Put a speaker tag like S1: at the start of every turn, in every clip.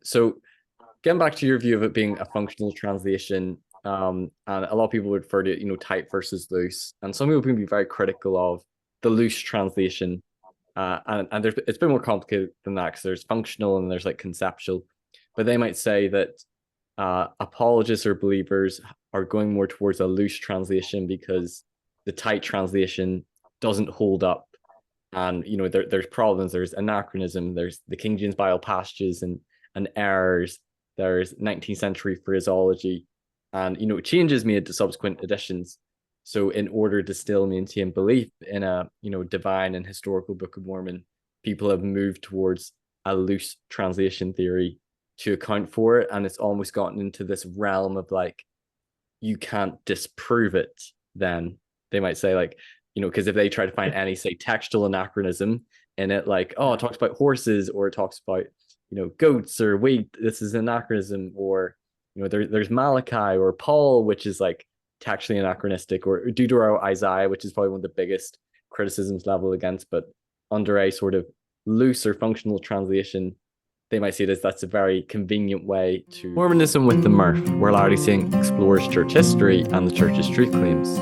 S1: So getting back to your view of it being a functional translation, and a lot of people would refer to it, tight versus loose, and some people can be very critical of the loose translation. And it's a bit more complicated than that because there's functional and there's like conceptual, but they might say that apologists or believers are going more towards a loose translation because the tight translation doesn't hold up, and there's problems. There's anachronism. There's the King James Bible passages and errors. There's 19th century phraseology, and changes made to subsequent editions. So in order to still maintain belief in a divine and historical Book of Mormon, people have moved towards a loose translation theory to account for it, and it's almost gotten into this realm of like, you can't disprove it. Then they might say like, because if they try to find any say textual anachronism in it, like, oh, it talks about horses or it talks about goats, or wait, this is anachronism, or there's Malachi or Paul, which is like textually anachronistic, or Deutero Isaiah, which is probably one of the biggest criticisms leveled against, but under a sort of loose or functional translation, they might see it as that's a very convenient way to Mormonism with the Murph, where Latter-day Saint explores church history and the church's truth claims.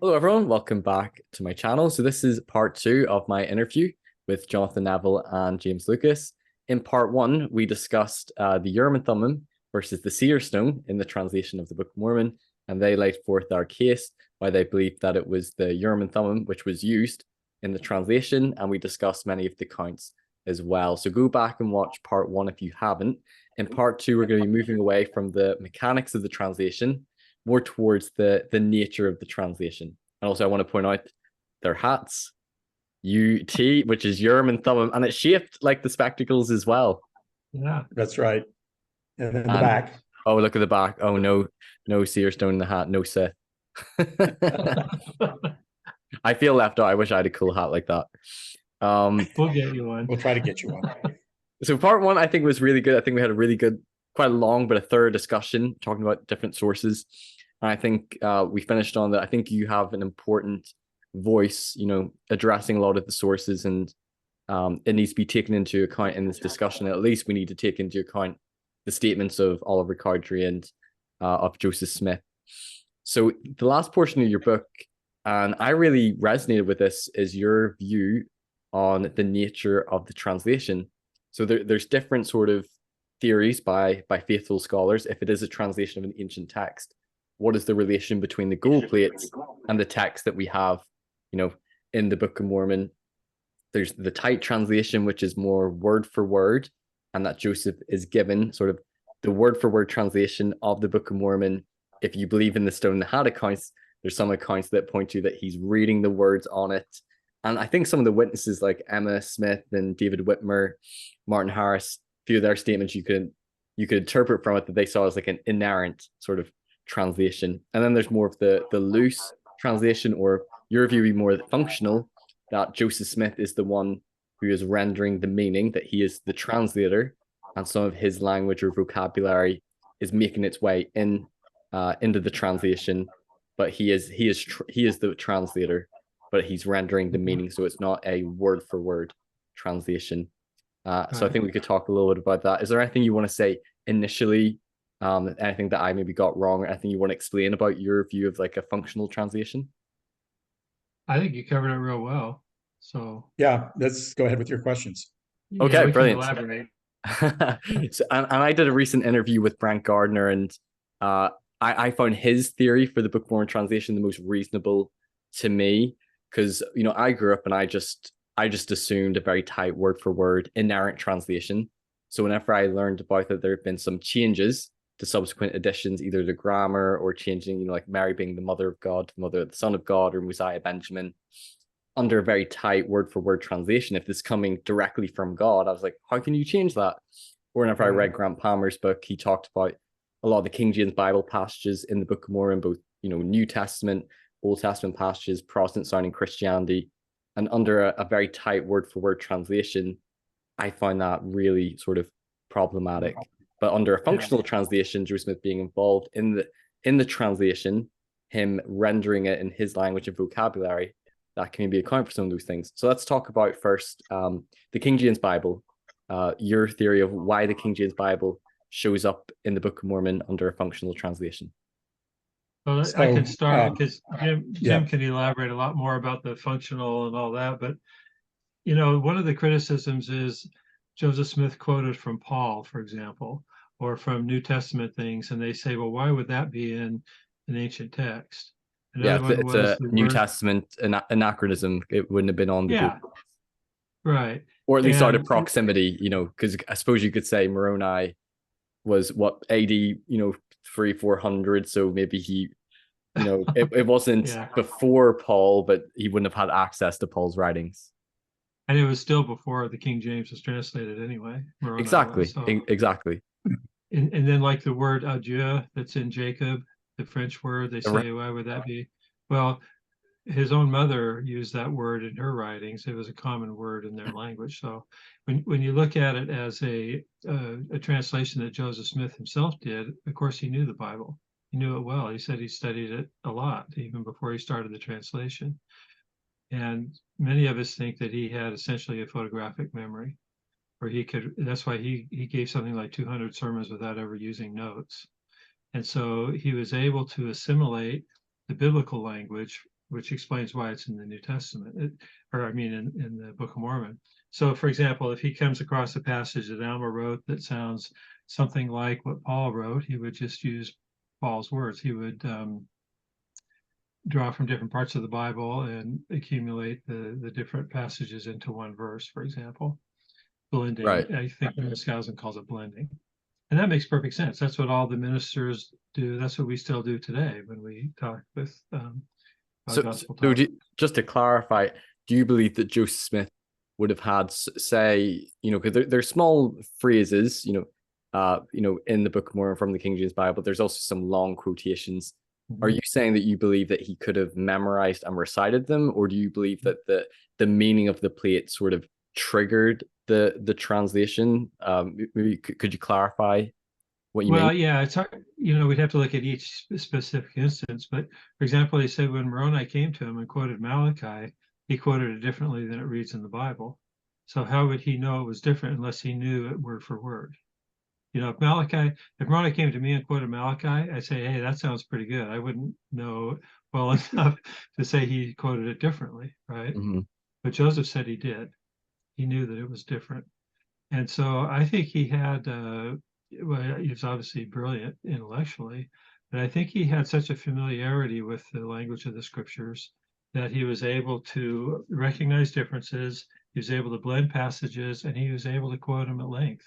S1: Hello everyone, welcome back to my channel. So this is part 2 of my interview with Jonathon Edwards and James Lucas. In part 1, we discussed the Urim and Thummim versus the Seer stone in the translation of the Book of Mormon, and they laid forth their case why they believed that it was the Urim and Thummim which was used in the translation, and we discussed many of the counts as well. So go back and watch part 1 if you haven't. In part 2, we're going to be moving away from the mechanics of the translation, more towards the nature of the translation. And also I want to point out their hats, UT, which is Urim and Thummim, and it's shaped like the spectacles as well.
S2: Yeah, that's right. And then the back.
S1: Oh, look at the back. Oh, no Seer stone in the hat, no Sith. I feel left out. I wish I had a cool hat like that.
S2: We'll get you one.
S3: We'll try to get you one.
S1: So part 1, I think, was really good. I think we had a really good, quite a long but a thorough discussion talking about different sources. And I think we finished on that. I think you have an important voice, addressing a lot of the sources, and it needs to be taken into account in this discussion. At least we need to take into account the statements of Oliver Cowdery and of Joseph Smith. So the last portion of your book, and I really resonated with this, is your view on the nature of the translation. So there's different sort of theories by faithful scholars. If it is a translation of an ancient text, what is the relation between the gold plates and the text that we have, in the Book of Mormon? There's the tight translation, which is more word for word, and that Joseph is given sort of the word for word translation of the Book of Mormon. If you believe in the stone in the hat accounts, there's some accounts that point to that he's reading the words on it. And I think some of the witnesses like Emma Smith and David Whitmer, Martin Harris, a few of their statements you could interpret from it that they saw as like an inerrant sort of translation. And then there's more of the loose translation, or your view would be more functional, that Joseph Smith is the one who is rendering the meaning, that he is the translator, and some of his language or vocabulary is making its way in into the translation, but he is the translator, but he's rendering the meaning, so it's not a word for word translation. So I think we could talk a little bit about that. Is there anything you want to say initially, anything that I maybe got wrong, or anything you want to explain about your view of like a functional translation?
S2: I think you covered it real well. So
S3: yeah, let's go ahead with your questions.
S1: Okay, brilliant.
S2: Elaborate.
S1: So, and I did a recent interview with Brent Gardner, and I found his theory for the Book of Mormon translation the most reasonable to me, because I grew up and I just assumed a very tight word for word inerrant translation. So whenever I learned about that, there have been some changes to subsequent editions, either the grammar or changing, like Mary being the mother of God, the mother of the Son of God, or Mosiah Benjamin, under a very tight word for word translation. If this is coming directly from God, I was like, how can you change that? Or whenever I read Grant Palmer's book, he talked about a lot of the King James Bible passages in the Book of Mormon, both New Testament, Old Testament passages, Protestant sounding Christianity, and under a very tight word for word translation, I find that really sort of problematic. But under a functional translation, Joseph Smith being involved in the translation, him rendering it in his language and vocabulary, that can be accounted for some of those things. So let's talk about first the King James Bible. your theory of why the King James Bible shows up in the Book of Mormon under a functional translation.
S2: Well,
S3: So,
S2: I can start because Jim
S3: yeah.
S2: can elaborate a lot more about the functional and all that. But, you know, one of the criticisms is Joseph Smith quoted from Paul, for example, or from New Testament things, and they say, well, why would that be in an ancient text?
S1: Yeah,
S2: Another one
S1: it's
S2: was
S1: a
S2: the
S1: New
S2: word,
S1: Testament anachronism. It wouldn't have been on the
S2: yeah,
S1: Google.
S2: right.
S1: Or at least out of
S2: And
S1: proximity, you know, because I suppose you could say Moroni was what, AD, 300-400, so maybe he, it wasn't
S2: yeah,
S1: before Paul, but he wouldn't have had access to Paul's writings.
S2: and it was still before the King James was translated anyway. Moroni was.
S1: Exactly,
S2: So,
S1: exactly.
S2: and then like the word adieu that's in Jacob, the French word, they say, why would that be? Well, his own mother used that word in her writings. It was a common word in their language. So when you look at it as a translation that Joseph Smith himself did, of course he knew the Bible. He knew it well. He said he studied it a lot, even before he started the translation. And many of us think that he had essentially a photographic memory, where he could, that's why he gave something like 200 sermons without ever using notes. And so he was able to assimilate the biblical language, which explains why it's in the New Testament, in the Book of Mormon. So, for example, if he comes across a passage that Alma wrote that sounds something like what Paul wrote, he would just use Paul's words. He would draw from different parts of the Bible and accumulate the different passages into one verse, for example. Blending.
S1: Right.
S2: I think Skousen calls it blending. And that makes perfect sense. That's what all the ministers do. That's what we still do today when we talk with gospel talk.
S1: Just to clarify, do you believe that Joseph Smith would have had, say, because there's small phrases, in the Book of Mormon from the King James Bible, there's also some long quotations. Are you saying that you believe that he could have memorized and recited them, or do you believe that the meaning of the plate sort of triggered the translation? Maybe could you clarify what you mean?
S2: Well, yeah, it's hard, we'd have to look at each specific instance. But for example, he said when Moroni came to him and quoted Malachi, he quoted it differently than it reads in the Bible. So how would he know it was different unless he knew it word for word? If Moroni came to me and quoted Malachi, I'd say, hey, that sounds pretty good. I wouldn't know well enough to say he quoted it differently, right?
S1: Mm-hmm.
S2: But Joseph said he did. He knew that it was different. And so I think he had, he was obviously brilliant intellectually, but I think he had such a familiarity with the language of the scriptures that he was able to recognize differences, he was able to blend passages, and he was able to quote them at length.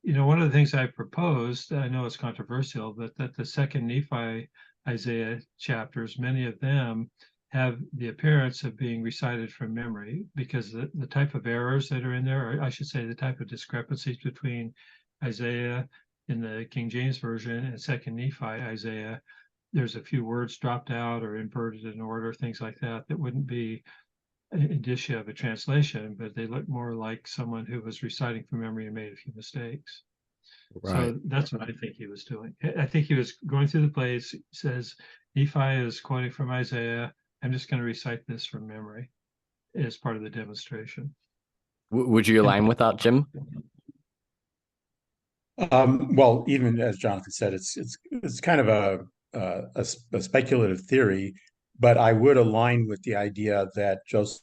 S2: One of the things I proposed, I know it's controversial, but that the second Nephi Isaiah chapters, many of them have the appearance of being recited from memory because the type of errors that are in there, or I should say the type of discrepancies between Isaiah in the King James Version and second Nephi Isaiah, there's a few words dropped out or inverted in order, things like that wouldn't be indicia of a translation, but they look more like someone who was reciting from memory and made a few mistakes. Right. So that's what I think he was doing. I think he was going through the plays, says Nephi is quoting from Isaiah. I'm just going to recite this from memory as part of the demonstration.
S1: Would you align with that, Jim?
S3: Well, even as Jonathan said, it's kind of a speculative theory, but I would align with the idea that Joseph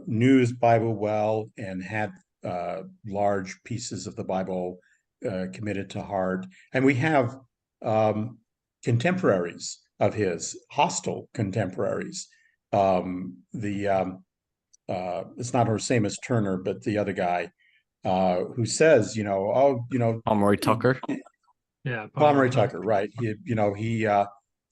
S3: knew his Bible well and had large pieces of the Bible committed to heart. And we have contemporaries of his, hostile contemporaries. It's not Amos Turner, but the other guy who says,
S1: Pomeroy Tucker.
S2: Yeah,
S3: Pomeroy Tucker, right?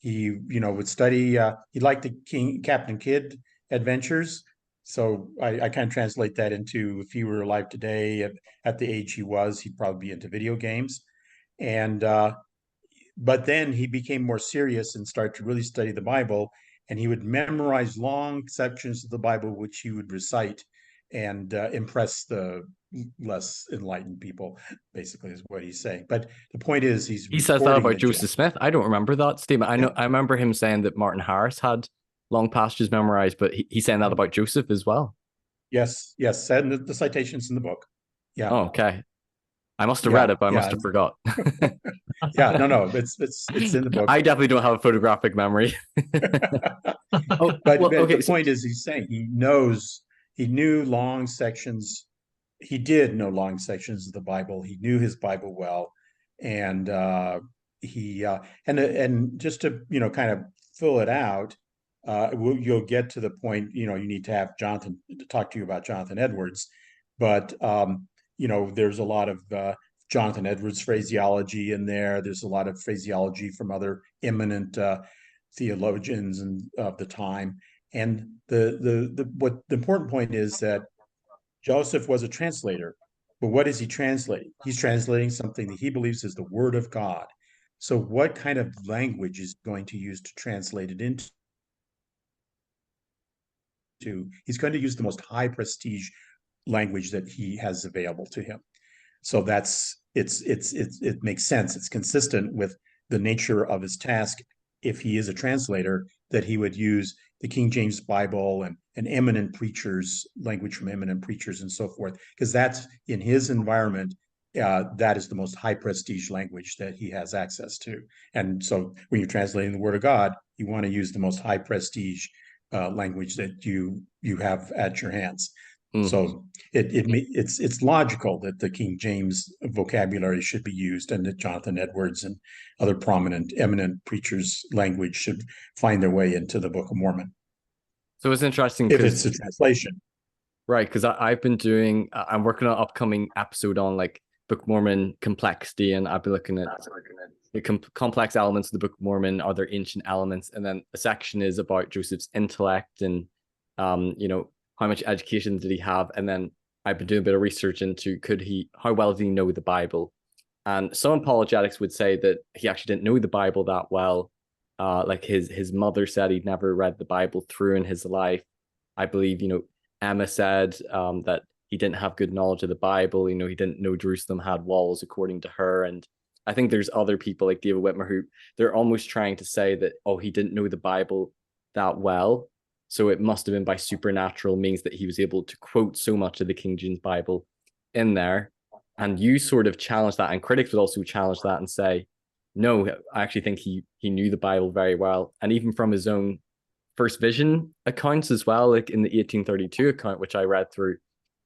S3: He would study. He liked the Captain Kidd adventures. So I kind of translate that into if he were alive today at the age he was, he'd probably be into video games. And but then he became more serious and started to really study the Bible. And he would memorize long sections of the Bible, which he would recite and impress the less enlightened people, basically, is what he's saying. But the point is, he
S1: says that about Joseph Smith. I don't remember that statement. I remember him saying that Martin Harris had long passages memorized, but he's saying that about Joseph as well.
S3: Yes, yes, and the citations in the book. Yeah.
S1: Oh, okay. I must have
S3: Yeah,
S1: read it, but I must
S3: yeah,
S1: have forgot.
S3: yeah. No, it's in the book.
S1: I definitely don't have a photographic memory. Oh,
S3: But
S1: well, okay.
S3: the point is, he's saying he knew long sections. He did know long sections of the Bible. He knew his Bible well, and and just to kind of fill it out, you'll get to the point. You need to have Jonathan to talk to you about Jonathan Edwards, but there's a lot of Jonathan Edwards phraseology in there. There's a lot of phraseology from other eminent theologians of the time. And the important point is that Joseph was a translator, but what is he translating? He's translating something that he believes is the Word of God. So, what kind of language is he going to use to translate it into? He's going to use the most high prestige language that he has available to him. So it makes sense. It's consistent with the nature of his task. If he is a translator, that he would use the King James Bible and eminent preachers, language from eminent preachers and so forth, because that's in his environment. That is the most high prestige language that he has access to. And so when you're translating the Word of God, you want to use the most high prestige language that you have at your hands. So it's logical that the King James vocabulary should be used, and that Jonathan Edwards and other prominent, eminent preachers' language should find their way into the Book of Mormon.
S1: So it's interesting
S3: if it's a translation,
S1: right? Because I've been I'm working on an upcoming episode on like Book of Mormon complexity, and I've been looking at the complex elements of the Book of Mormon. Are there ancient elements? And then a section is about Joseph's intellect and how much education did he have? And then I've been doing a bit of research into how well did he know the Bible? And some apologetics would say that he actually didn't know the Bible that well. Like his mother said he'd never read the Bible through in his life. I believe, Emma said that he didn't have good knowledge of the Bible. He didn't know Jerusalem had walls according to her. And I think there's other people like David Whitmer who they're almost trying to say that, he didn't know the Bible that well. So it must have been by supernatural means that he was able to quote so much of the King James Bible in there. And you sort of challenge that, and critics would also challenge that and say, no, I actually think he knew the Bible very well. And even from his own first vision accounts as well, like in the 1832 account, which I read through,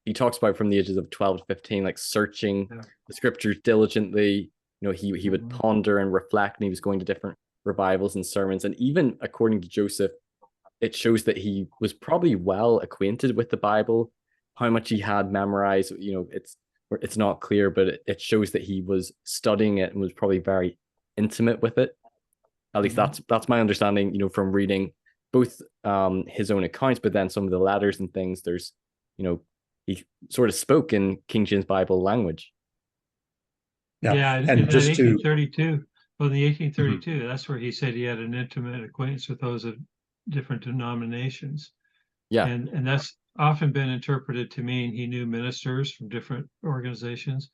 S1: he talks about from the ages of 12 to 15, like searching the scriptures diligently. He would ponder and reflect, and he was going to different revivals and sermons. And even according to Joseph, it shows that he was probably well acquainted with the Bible. How much he had memorized, it's not clear, but it shows that he was studying it and was probably very intimate with it. At least that's my understanding, from reading both his own accounts, but then some of the letters and things. There's, he sort of spoke in King James Bible language.
S2: Yeah, and in 1832. Well, in the 1832, that's where he said he had an intimate acquaintance with those of different denominations.
S1: Yeah.
S2: And that's often been interpreted to mean he knew ministers from different organizations.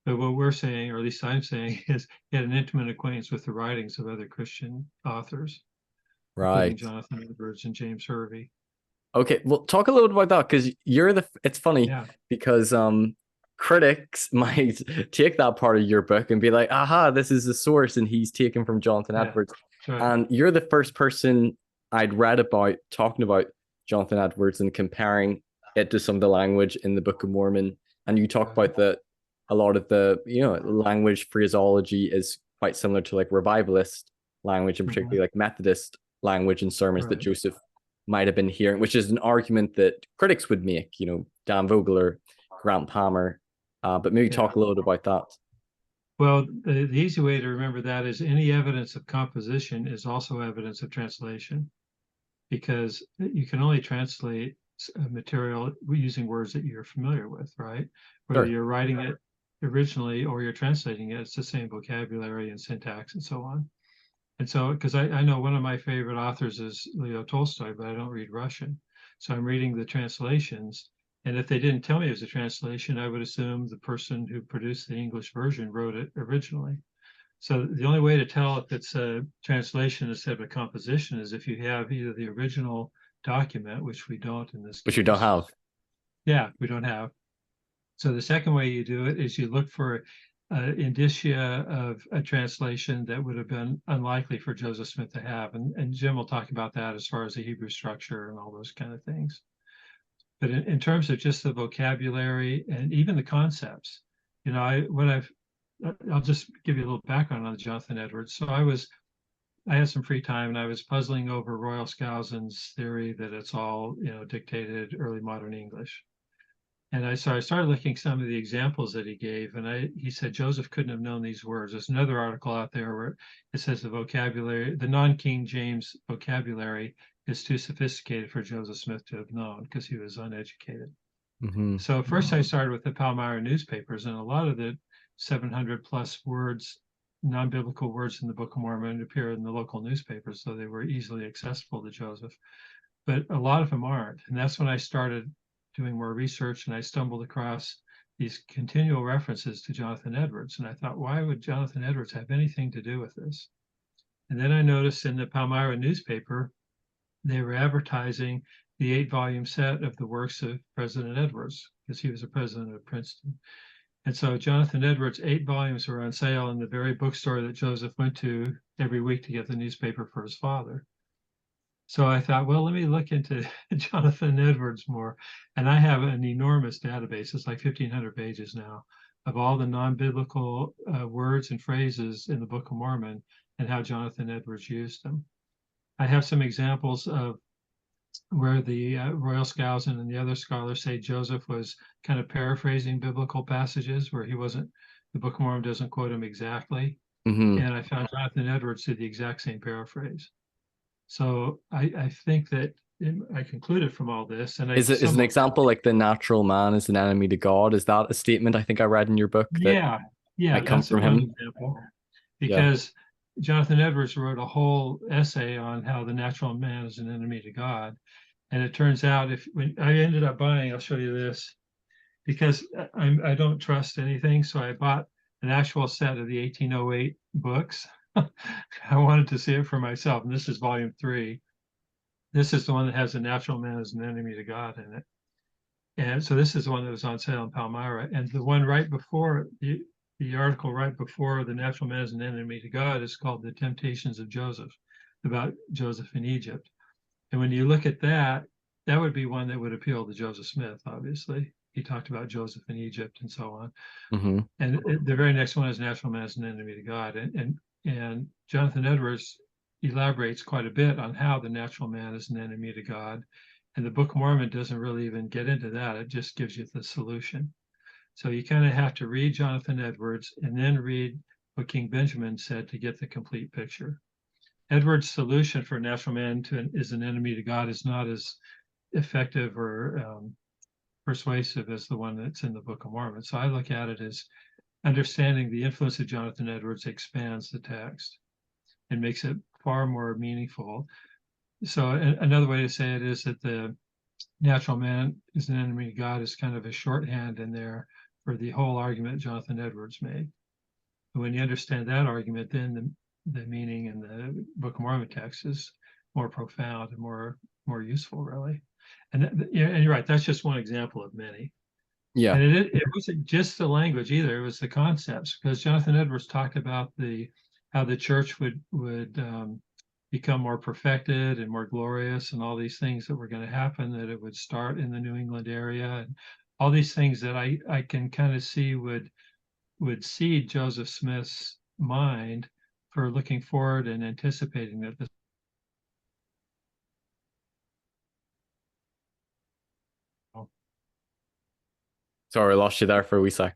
S2: But what we're saying, or at least I'm saying, is he had an intimate acquaintance with the writings of other Christian authors,
S1: right?
S2: Jonathon Edwards and James Hervey.
S1: Okay, well, talk a little bit about that, because it's funny because critics might take that part of your book and be like, aha, this is the source, and he's taken from Jonathon Edwards. Right. And you're the first person I'd read about talking about Jonathon Edwards and comparing it to some of the language in the Book of Mormon. And you talk about that a lot of the language phraseology is quite similar to like revivalist language, and particularly like Methodist language and sermons that Joseph might have been hearing, which is an argument that critics would make, Dan Vogler, Grant Palmer, but maybe talk a little bit about that.
S2: Well, the easy way to remember that is any evidence of composition is also evidence of translation, because you can only translate material using words that you're familiar with, right? Whether you're writing it originally or you're translating it, it's the same vocabulary and syntax and so on. And so, because I know one of my favorite authors is Leo Tolstoy, but I don't read Russian. So I'm reading the translations. And if they didn't tell me it was a translation, I would assume the person who produced the English version wrote it originally. So the only way to tell if it's a translation instead of a composition is if you have either the original document, which we don't in this case.
S1: Which you don't have.
S2: Yeah, we don't have. So the second way you do it is you look for indicia of a translation that would have been unlikely for Joseph Smith to have. And Jim will talk about that as far as the Hebrew structure and all those kind of things. But in terms of just the vocabulary and even the concepts, you know, I'll just give you a little background on Jonathon Edwards. So I had some free time and I was puzzling over Royal Skousen's theory that it's all, you know, dictated early modern English. And so I started looking at some of the examples that he gave, and he said Joseph couldn't have known these words. There's another article out there where it says the non-King James vocabulary is too sophisticated for Joseph Smith to have known because he was uneducated.
S1: Mm-hmm.
S2: So first I started with the Palmyra newspapers, and a lot of the 700 plus words, non-biblical words in the Book of Mormon appear in the local newspapers, so they were easily accessible to Joseph. But a lot of them aren't, and that's when I started doing more research, and I stumbled across these continual references to Jonathon Edwards. And I thought, why would Jonathon Edwards have anything to do with this? And then I noticed in the Palmyra newspaper, they were advertising the 8-volume set of the works of President Edwards, because he was a president of Princeton. And so Jonathon Edwards' 8 volumes were on sale in the very bookstore that Joseph went to every week to get the newspaper for his father. So I thought, well, let me look into Jonathon Edwards more. And I have an enormous database. It's like 1,500 pages now of all the non-biblical words and phrases in the Book of Mormon and how Jonathon Edwards used them. I have some examples of where the Royal Skousen and the other scholars say Joseph was kind of paraphrasing biblical passages where the Book of Mormon doesn't quote him exactly.
S1: Mm-hmm.
S2: And I found Jonathon Edwards did the exact same paraphrase. So I think that I concluded from all this, and
S1: is an example like the natural man is an enemy to God? Is that a statement I think I read in your book?
S2: Yeah,
S1: might come from him?
S2: Example, because Jonathon Edwards wrote a whole essay on how the natural man is an enemy to God, and it turns out when I ended up buying, I'll show you this, because I don't trust anything, so I bought an actual set of the 1808 books. I wanted to see it for myself, and this is volume 3. This is the one that has the natural man as an enemy to God in it. And so this is the one that was on sale in Palmyra. And the one right before, the article right before the natural man as an enemy to God is called The Temptations of Joseph, about Joseph in Egypt. And when you look at that, that would be one that would appeal to Joseph Smith, obviously. He talked about Joseph in Egypt and so on.
S1: Mm-hmm.
S2: And the very next one is natural man as an enemy to God. And Jonathon Edwards elaborates quite a bit on how the natural man is an enemy to God. And the Book of Mormon doesn't really even get into that. It just gives you the solution. So you kind of have to read Jonathon Edwards and then read what King Benjamin said to get the complete picture. Edwards' solution for natural man is an enemy to God is not as effective or persuasive as the one that's in the Book of Mormon. So I look at it as understanding the influence of Jonathon Edwards expands the text and makes it far more meaningful. So another way to say it is that the natural man is an enemy to God is kind of a shorthand in there for the whole argument Jonathon Edwards made. And when you understand that argument, then the meaning in the Book of Mormon text is more profound and more useful, really. And you're right, that's just one example of many.
S1: Yeah.
S2: And it wasn't just the language either, it was the concepts, because Jonathon Edwards talked about how the church would become more perfected and more glorious and all these things that were going to happen, that it would start in the New England area and all these things that I can kind of see would seed Joseph Smith's mind for looking forward and anticipating that this.
S1: Sorry, I lost you there for a wee sec.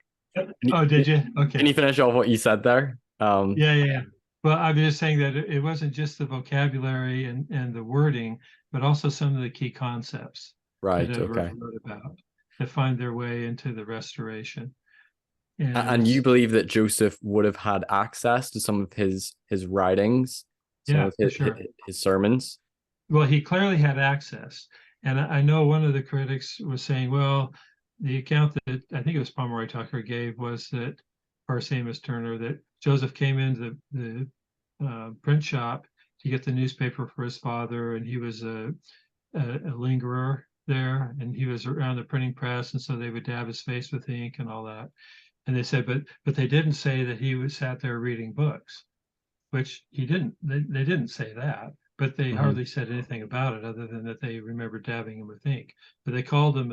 S2: Oh, did you? Okay.
S1: Can you finish off what you said there?
S2: Yeah. Well, I'm just saying that it wasn't just the vocabulary and the wording, but also some of the key concepts
S1: right.
S2: that
S1: Okay.
S2: wrote about that find their way into the Restoration.
S1: And you believe that Joseph would have had access to some of his writings, some of his sermons?
S2: Well, he clearly had access. And I know one of the critics was saying, well, the account that I think it was Pomeroy Tucker gave was that, or Amos Turner, that Joseph came into the print shop to get the newspaper for his father, and he was a lingerer, there, and he was around the printing press, and so they would dab his face with ink and all that. And they said, but they didn't say that he was sat there reading books, which he didn't. They didn't say that, but they hardly said anything about it other than that they remembered dabbing him with ink. But they called him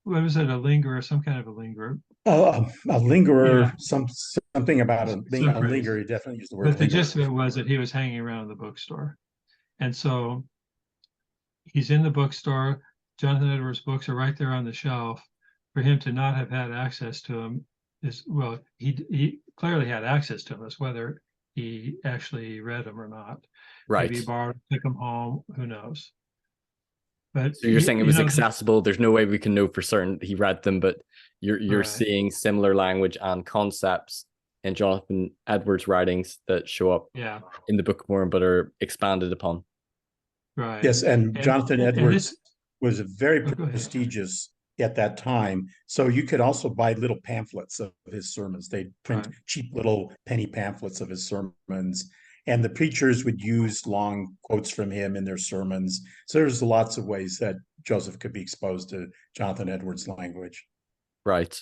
S2: what was it, a lingerer, some kind of a lingerer.
S3: A lingerer,
S2: Yeah.
S3: something about a
S2: Some phrase.
S3: lingerer. He definitely used the word
S2: But the
S3: lingerer.
S2: gist of it was that he was hanging around the bookstore. And so he's in the bookstore. Jonathan Edwards' books are right there on the shelf. For him to not have had access to them is, well, he clearly had access to them. It's whether he actually read them or not.
S1: Right.
S2: Maybe he borrowed, took them home, who knows. But
S1: so you're saying it was accessible. There's no way we can know for certain he read them, but you're
S2: right.
S1: seeing similar language and concepts in Jonathan Edwards' writings that show up in the Book of Mormon, but are expanded upon.
S2: Right.
S3: Yes, and Jonathan Edwards was very
S2: Oh,
S3: prestigious at that time. So you could also buy little pamphlets of his sermons. They'd print cheap little penny pamphlets of his sermons. And the preachers would use long quotes from him in their sermons. So there's lots of ways that Joseph could be exposed to Jonathan Edwards' language.
S1: Right.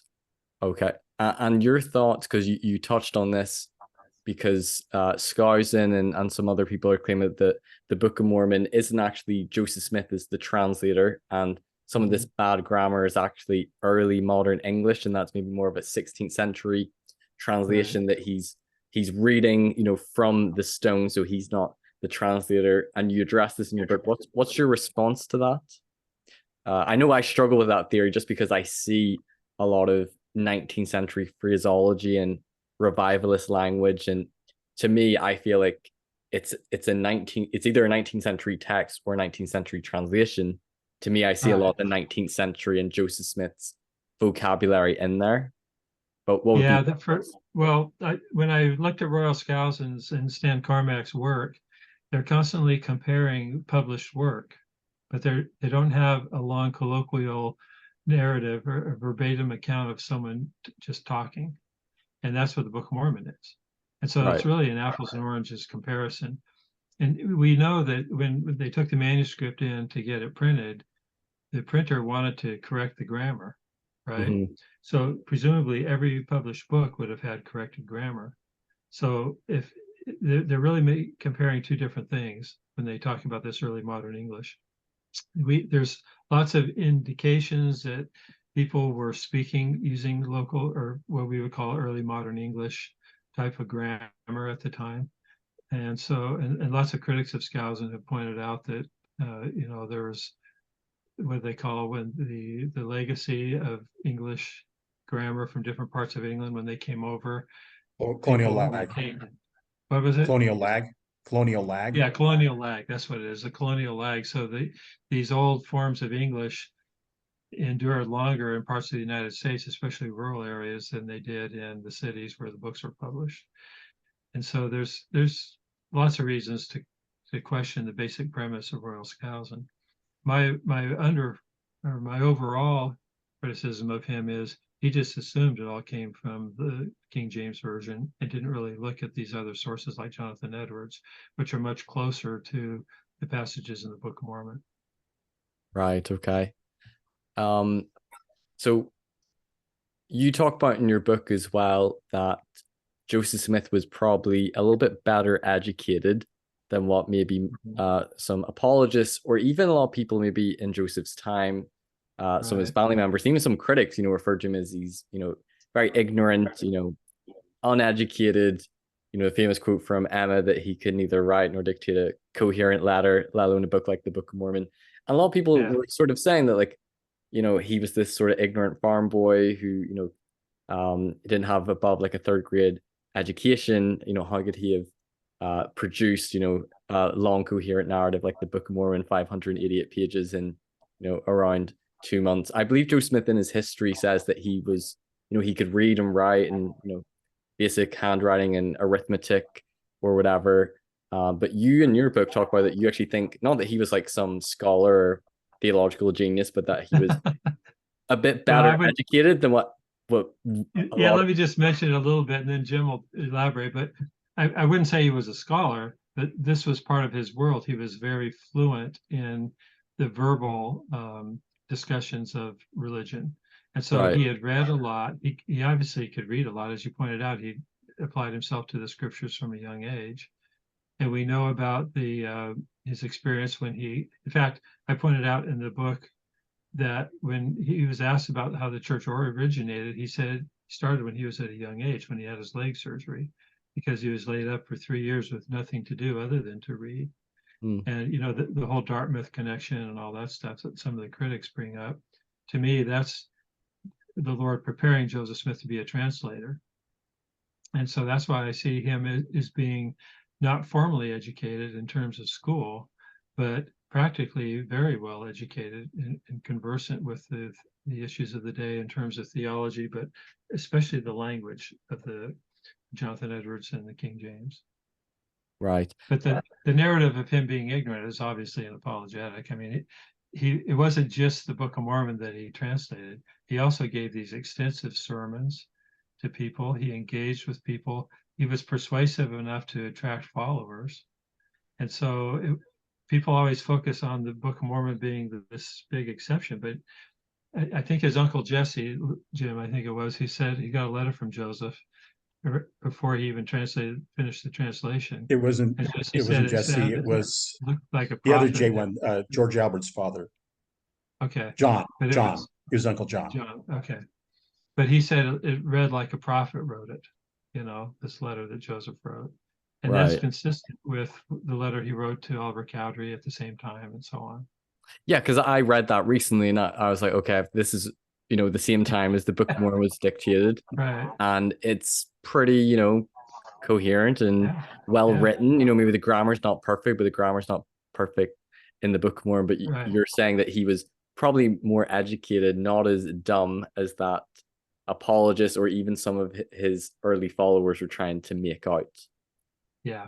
S1: Okay. And your thoughts, because you touched on this, because Skousen and some other people are claiming that the Book of Mormon isn't actually Joseph Smith is the translator, and some of this bad grammar is actually early modern English, and that's maybe more of a 16th century translation that he's reading, from the stone, so he's not the translator. And you address this in your book. What's your response to that? I know I struggle with that theory just because I see a lot of 19th century phraseology and revivalist language, and to me I feel like it's either a 19th century text or a 19th century translation. To me, I see a lot of the 19th century and Joseph Smith's vocabulary in there. But what
S2: when I looked at Royal Skousen's and Stan Carmack's work, they're constantly comparing published work, but they don't have a long colloquial narrative or a verbatim account of someone just talking. And that's what the Book of Mormon is. And so it's really an apples and oranges comparison. And we know that when they took the manuscript in to get it printed, the printer wanted to correct the grammar, right? So presumably every published book would have had corrected grammar. So if they're really comparing two different things when they talk about this early modern English. There's lots of indications that people were speaking using local, or what we would call early modern English type of grammar at the time. And so, and lots of critics of Skousen have pointed out that, there was what they call when the legacy of English grammar from different parts of England when they came over.
S3: Colonial lag.
S2: What was it?
S3: Colonial lag. Colonial lag.
S2: Yeah, colonial lag. That's what it is, the colonial lag. So these old forms of English endured longer in parts of the United States, especially rural areas, than they did in the cities where the books were published. And so there's lots of reasons to question the basic premise of Royal Skousen. My overall criticism of him is he just assumed it all came from the King James Version and didn't really look at these other sources like Jonathan Edwards, which are much closer to the passages in the Book of Mormon.
S1: Right. Okay. So you talk about in your book as well that Joseph Smith was probably a little bit better educated than what maybe some apologists or even a lot of people maybe in Joseph's time, some of his family members, even some critics, referred to him as he's, very ignorant, uneducated, the famous quote from Emma that he could neither write nor dictate a coherent letter, let alone a book like the Book of Mormon. And a lot of people were sort of saying that, like, he was this sort of ignorant farm boy who, didn't have above like a third grade education. How could he have produced, a long coherent narrative like the Book of Mormon, 588 pages in, around 2 months. I believe Joe Smith in his history says that he was, he could read and write and, basic handwriting and arithmetic or whatever. But you in your book talk about that you actually think not that he was like some scholar or theological genius, but that he was a bit better educated than what
S2: let me just mention it a little bit and then Jim will elaborate. But I wouldn't say he was a scholar, but this was part of his world. He was very fluent in the verbal discussions of religion. And so
S1: Right.
S2: he had read a lot. He obviously could read a lot. As you pointed out, he applied himself to the scriptures from a young age. And we know about his experience when in fact, I pointed out in the book that when he was asked about how the church originated, he said it started when he was at a young age, when he had his leg surgery, because he was laid up for 3 years with nothing to do other than to read. And, the whole Dartmouth connection and all that stuff that some of the critics bring up, to me, that's the Lord preparing Joseph Smith to be a translator. And so that's why I see him as being not formally educated in terms of school, but practically very well educated and conversant with the issues of the day in terms of theology, but especially the language of the Jonathon Edwards and the King James.
S1: Right.
S2: But the narrative of him being ignorant is obviously an apologetic. I mean, it wasn't just the Book of Mormon that he translated. He also gave these extensive sermons to people. He engaged with people. He was persuasive enough to attract followers. And so people always focus on the Book of Mormon being this big exception. But I think his uncle Jesse, Jim, I think it was, he said he got a letter from Joseph before he even finished the translation.
S3: It wasn't Jesse. It was
S2: like a
S3: the other J one, George Albert's father.
S2: Okay.
S3: John.
S2: But
S3: John. He was Uncle John.
S2: John. Okay. But he said it read like a prophet wrote it, this letter that Joseph wrote. And that's consistent with the letter he wrote to Oliver Cowdery at the same time and so on.
S1: Yeah, because I read that recently and I was like, okay, this is, the same time as the Book of Mormon was dictated.
S2: Right.
S1: And it's pretty, coherent and well written. Maybe the grammar's not perfect, but the grammar's not perfect in the Book of Mormon. But you're saying that he was probably more educated, not as dumb as that apologist or even some of his early followers were trying to make out.
S2: Yeah.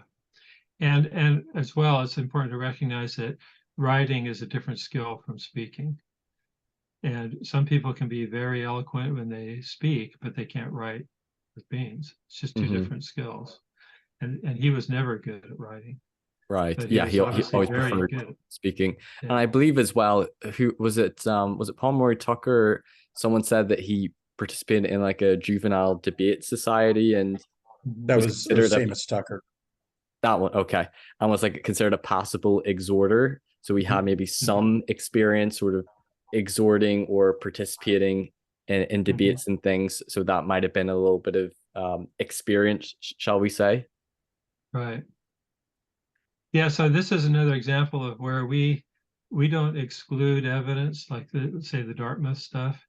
S2: And as well, it's important to recognize that writing is a different skill from speaking. And some people can be very eloquent when they speak, but they can't write with beans. It's just two different skills. And he was never good at writing.
S1: Right.
S2: But
S1: he always preferred speaking. Yeah. And I believe as well, who was it? Was it Paul Murray Tucker? Someone said that he participated in like a juvenile debate society, and
S3: that was Seamus Tucker.
S1: That one, okay. And was like considered a passable exhorter. So he had maybe some experience sort of exhorting or participating in debates and things. So that might have been a little bit of experience, shall we say?
S2: Right. Yeah, so this is another example of where we don't exclude evidence, like let's say the Dartmouth stuff.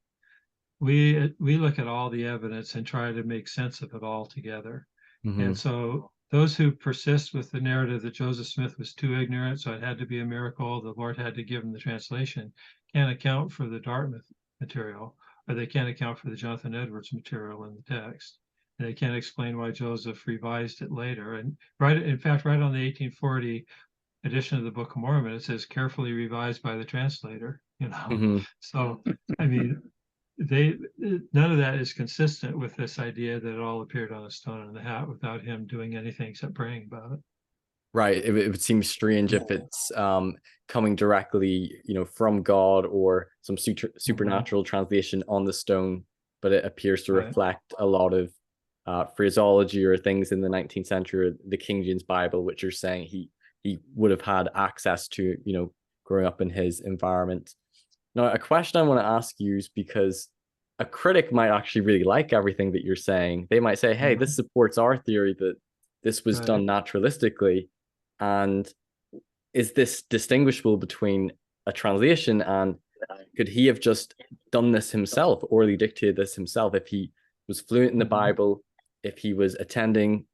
S2: We look at all the evidence and try to make sense of it all together. And so those who persist with the narrative that Joseph Smith was too ignorant, so it had to be a miracle, the Lord had to give him the translation, can't account for the Dartmouth material, or they can't account for the Jonathon Edwards material in the text. And they can't explain why Joseph revised it later. And in fact, right on the 1840 edition of the Book of Mormon, it says carefully revised by the translator, So, I mean, none of that is consistent with this idea that it all appeared on a stone in the hat without him doing anything except praying about it.
S1: Right. It would seem strange if it's coming directly, from God or some supernatural translation on the stone, but it appears to reflect a lot of phraseology or things in the 19th century, or the King James Bible, which are saying he would have had access to, growing up in his environment. Now, a question I want to ask you is because a critic might actually really like everything that you're saying. They might say, hey, this supports our theory that this was done naturalistically. And is this distinguishable between a translation and could he have just done this himself, orally dictated this himself if he was fluent in the Bible, if he was attending,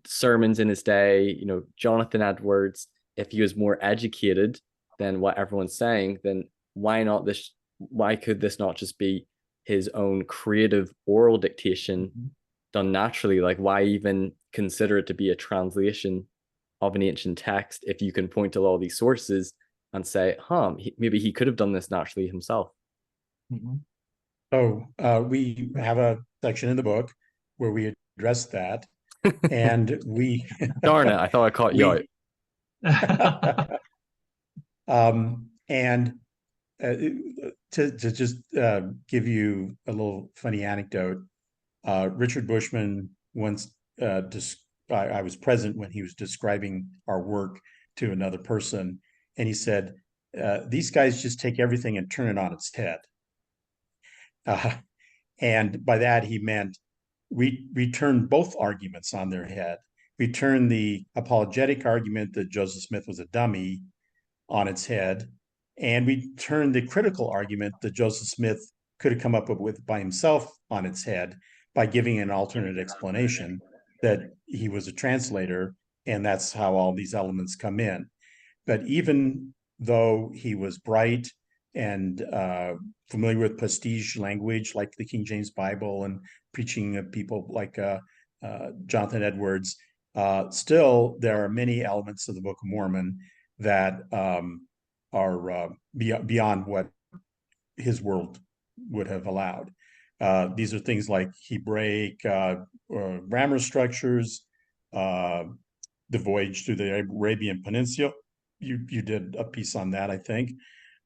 S1: sermons in his day, Jonathon Edwards, if he was more educated than what everyone's saying, then why could this not just be his own creative oral dictation done naturally? Like, why even consider it to be a translation of an ancient text if you can point to all these sources and say, maybe he could have done this naturally himself?
S3: So we have a section in the book where we address that, and
S1: darn it, I thought I caught you out.
S3: And to just give you a little funny anecdote, Richard Bushman once, I was present when he was describing our work to another person, and he said, these guys just take everything and turn it on its head. And by that, he meant we turn both arguments on their head. We turn the apologetic argument that Joseph Smith was a dummy on its head, and we turn the critical argument that Joseph Smith could have come up with by himself on its head by giving an alternate explanation that he was a translator, and that's how all these elements come in. But even though he was bright and familiar with prestige language like the King James Bible and preaching of people like Jonathon Edwards, still there are many elements of the Book of Mormon that are beyond what his world would have allowed. These are things like Hebraic grammar structures, the voyage through the Arabian Peninsula. You did a piece on that, I think.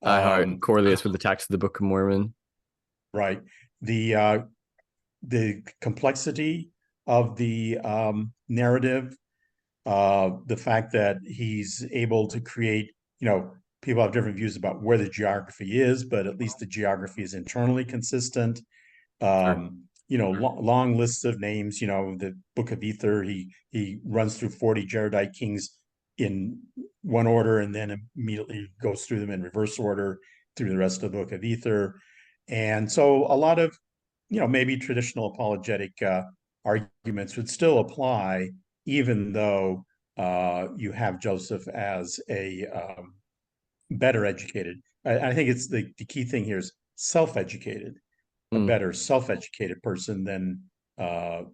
S1: How it correlates with the text of the Book of Mormon.
S3: Right. The complexity of the narrative, the fact that he's able to create, people have different views about where the geography is, but at least the geography is internally consistent. Long lists of names, the Book of Ether, he runs through 40 Jaredite kings in one order and then immediately goes through them in reverse order through the rest of the Book of Ether. And so a lot of, maybe traditional apologetic arguments would still apply, even though you have Joseph as a better educated. I think it's the key thing here is self-educated, a better self-educated person than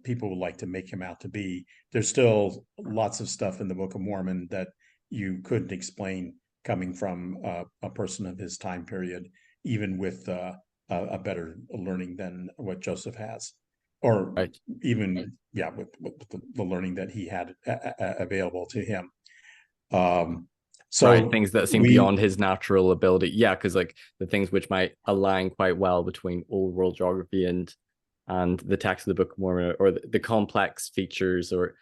S3: people would like to make him out to be. There's still lots of stuff in the Book of Mormon that you couldn't explain coming from a person of his time period, even with a better learning than what Joseph has, or even with the learning that he had available to him. So
S1: things that seem beyond his natural ability. Yeah, because like the things which might align quite well between old world geography and the text of the Book of Mormon, or the complex features, or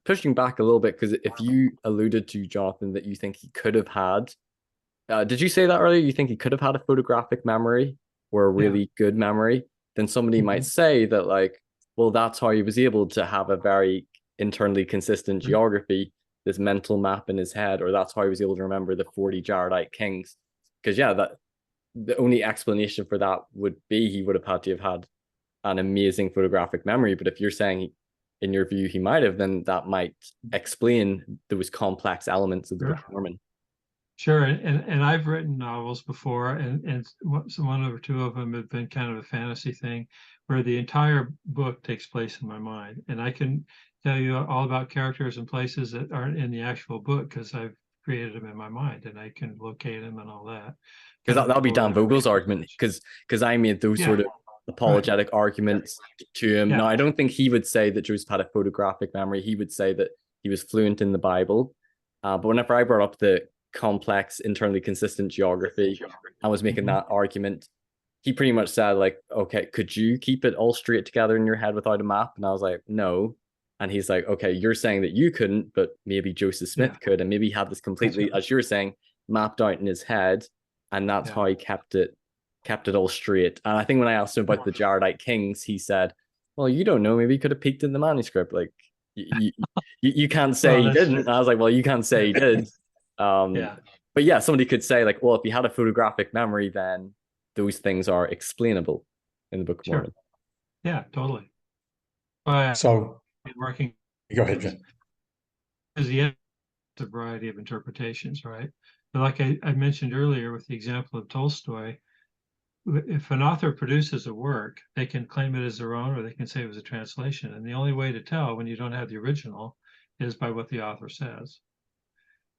S1: pushing back a little bit, because if you alluded to, Jonathan, that you think he could have had, did you say that earlier? You think he could have had a photographic memory or a really good memory? Then somebody might say that, like, well, that's how he was able to have a very internally consistent geography, this mental map in his head, or that's how he was able to remember the 40 Jaredite kings. Because that the only explanation for that would be he would have had to have had an amazing photographic memory. But if you're saying, in your view, he might have, then that might explain those complex elements of the Book of Mormon.
S2: Sure, and I've written novels before, and one or two of them have been kind of a fantasy thing, where the entire book takes place in my mind, and I can tell you all about characters and places that aren't in the actual book because I've created them in my mind, and I can locate them and all that.
S1: Because that'll be Dan Vogel's argument, because I made those sort of apologetic arguments to him. Now, I don't think he would say that Joseph had a photographic memory. He would say that he was fluent in the Bible. But whenever I brought up the complex, internally consistent geography, I was making that argument, he pretty much said, like, okay, could you keep it all straight together in your head without a map? And I was like, no. And he's like, okay, you're saying that you couldn't, but maybe Joseph Smith could, and maybe he had this completely, as you're saying, mapped out in his head, and that's how he kept it all straight. And I think when I asked him about the Jaredite kings, he said, well, you don't know, maybe he could have peeked in the manuscript. Like, you can't say he didn't. And I was like, well, you can't say he did. But yeah, somebody could say, like, well, if he had a photographic memory, then those things are explainable in the Book of Mormon.
S2: Yeah, totally.
S3: So
S2: working.
S3: Go ahead, Jen.
S2: Because he has a variety of interpretations, right? But like I mentioned earlier with the example of Tolstoy, if an author produces a work, they can claim it as their own, or they can say it was a translation. And the only way to tell when you don't have the original is by what the author says.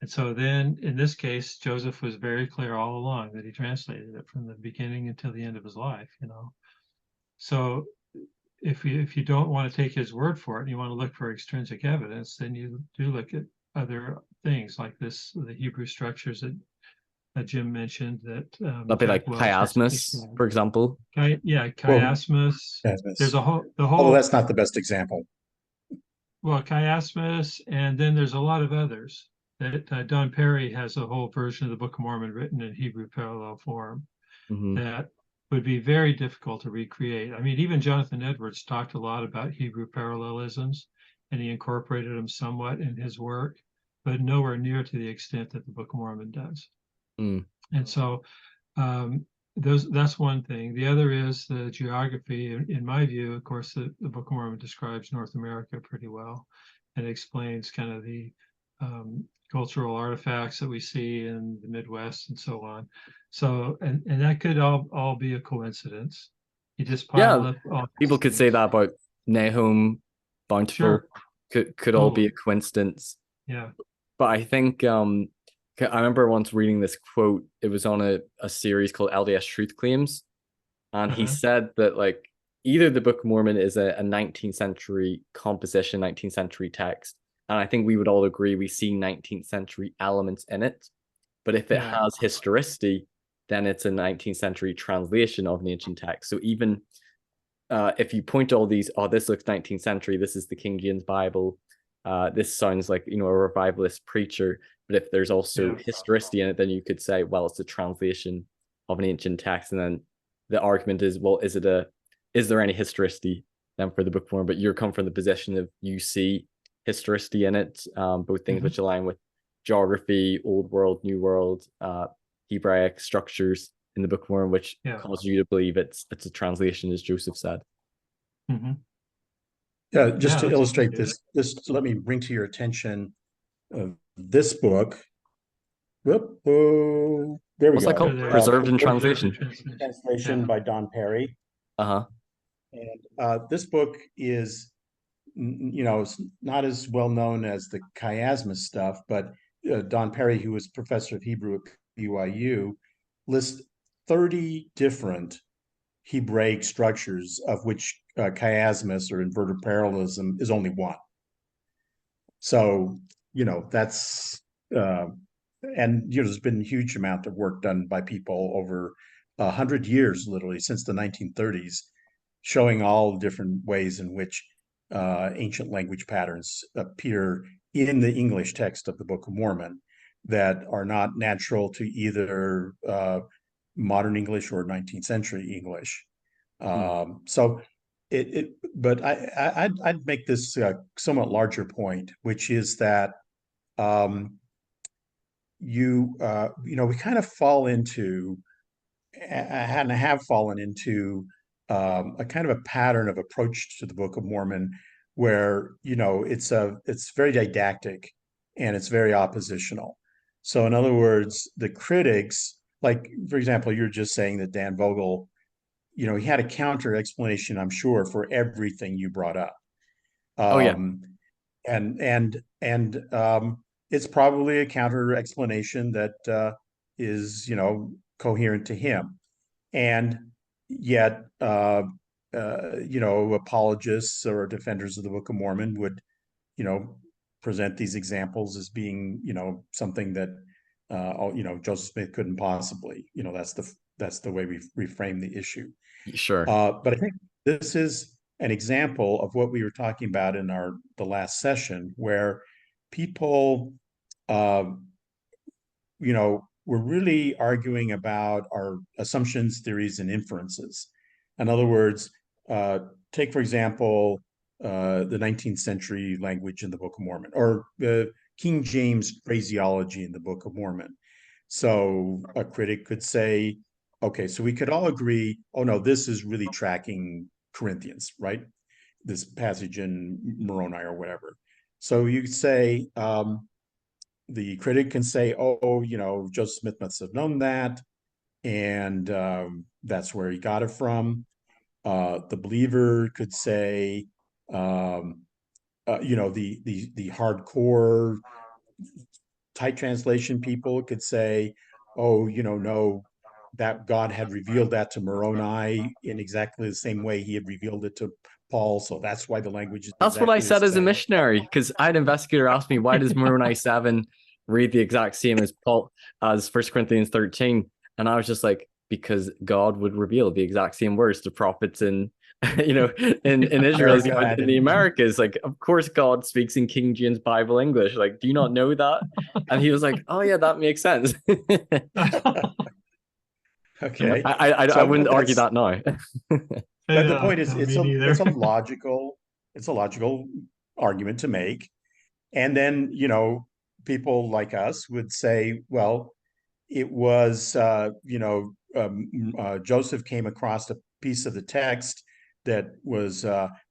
S2: And so then, in this case, Joseph was very clear all along that he translated it from the beginning until the end of his life, So if you don't want to take his word for it and you want to look for extrinsic evidence, then you do look at other things like the Hebrew structures that Jim mentioned that
S1: That'd be
S2: Jack
S1: like
S2: Welch has
S1: chiasmus, for example.
S2: Yeah,
S3: Well,
S2: chiasmus. There's
S3: Chiasmus.
S2: the
S3: Although
S2: whole
S3: that's not the best example.
S2: well, chiasmus, and then there's a lot of others. That Don Perry has a whole version of the Book of Mormon written in Hebrew parallel form
S1: Hmm.
S2: that would be very difficult to recreate. I mean, even Jonathon Edwards talked a lot about Hebrew parallelisms, and he incorporated them somewhat in his work, but nowhere near to the extent that the Book of Mormon does.
S1: Mm.
S2: And so that's one thing. The other is the geography. In my view, of course, the Book of Mormon describes North America pretty well and explains kind of the cultural artifacts that we see in the Midwest and so on. So, and that could all be a coincidence. You just pile
S1: Yeah,
S2: up all
S1: people could say that about Nahum, Bountiful,
S2: Sure,
S1: could all be a
S2: totally.
S1: coincidence.
S2: Yeah.
S1: But I think I remember once reading this quote. It was on a series called LDS Truth Claims, and he
S2: Uh-huh.
S1: said that like either the Book of Mormon is a 19th century composition, 19th century text, and I think we would all agree we see 19th century elements in it. But if it
S2: Yeah.
S1: has historicity, then it's a 19th century translation of an ancient text. So even if you point to all these, oh, this looks 19th century, this is the King James Bible, this sounds like, a revivalist preacher. But if there's also
S2: Yeah.
S1: historicity in it, then you could say, well, it's a translation of an ancient text. And then the argument is, well, is there any historicity then for the Book of Mormon? But you're come from the position of you see historicity in it, both things which align with geography, Old World, New World, Hebraic structures in the Book of Mormon, which cause you to believe it's a translation, as Joseph said.
S2: Mm-hmm.
S3: Yeah, just to illustrate this, let me bring to your attention this book. Whoop, oh, there we
S1: What's
S3: go.
S1: that called? Preserved in Translation.
S3: Translation by Don Perry.
S1: Uh-huh.
S3: And this book is, it's not as well known as the chiasmus stuff, but Don Perry, who was professor of Hebrew at BYU, lists 30 different Hebraic structures, of which chiasmus or inverted parallelism is only one. So, that's, and there's been a huge amount of work done by people over 100 years, literally since the 1930s, showing all different ways in which ancient language patterns appear in the English text of the Book of Mormon that are not natural to either modern English or 19th century English. So but I'd make this somewhat larger point, which is that we kind of fall into and have fallen into a kind of a pattern of approach to the Book of Mormon where it's very didactic and it's very oppositional. So in other words, the critics, like for example, you're just saying that Dan Vogel, he had a counter explanation, I'm sure, for everything you brought up.
S1: Oh yeah.
S3: And it's probably a counter explanation that is, coherent to him. And yet, apologists or defenders of the Book of Mormon would, present these examples as being, something that, Joseph Smith couldn't possibly. That's the way we reframe the issue.
S1: Sure.
S3: But I think this is an example of what we were talking about in the last session, where people, we're really arguing about our assumptions, theories, and inferences. In other words, take, for example, the 19th century language in the Book of Mormon, or the King James phraseology in the Book of Mormon. So a critic could say, okay, so we could all agree, oh no, this is really tracking Corinthians, right? This passage in Moroni or whatever. So you could say, the critic can say, oh, Joseph Smith must have known that, and that's where he got it from. The believer could say, the hardcore tight translation people could say, oh, no, that God had revealed that to Moroni in exactly the same way he had revealed it to Paul. So that's why the language is
S1: That's what I
S3: exactly the
S1: said as a
S3: same.
S1: missionary, because I had an investigator ask me, why does Moroni 7 read the exact same as Paul as 1 Corinthians 13. And I was just like, because God would reveal the exact same words to prophets in in Israel as in the Americas. Like, of course God speaks in King James Bible English. Like, do you not know that? And he was like, oh yeah, that makes sense.
S3: Okay.
S1: I wouldn't argue that now.
S3: But the point is, it's a logical argument to make. And then, people like us would say, well, it was, Joseph came across a piece of the text that was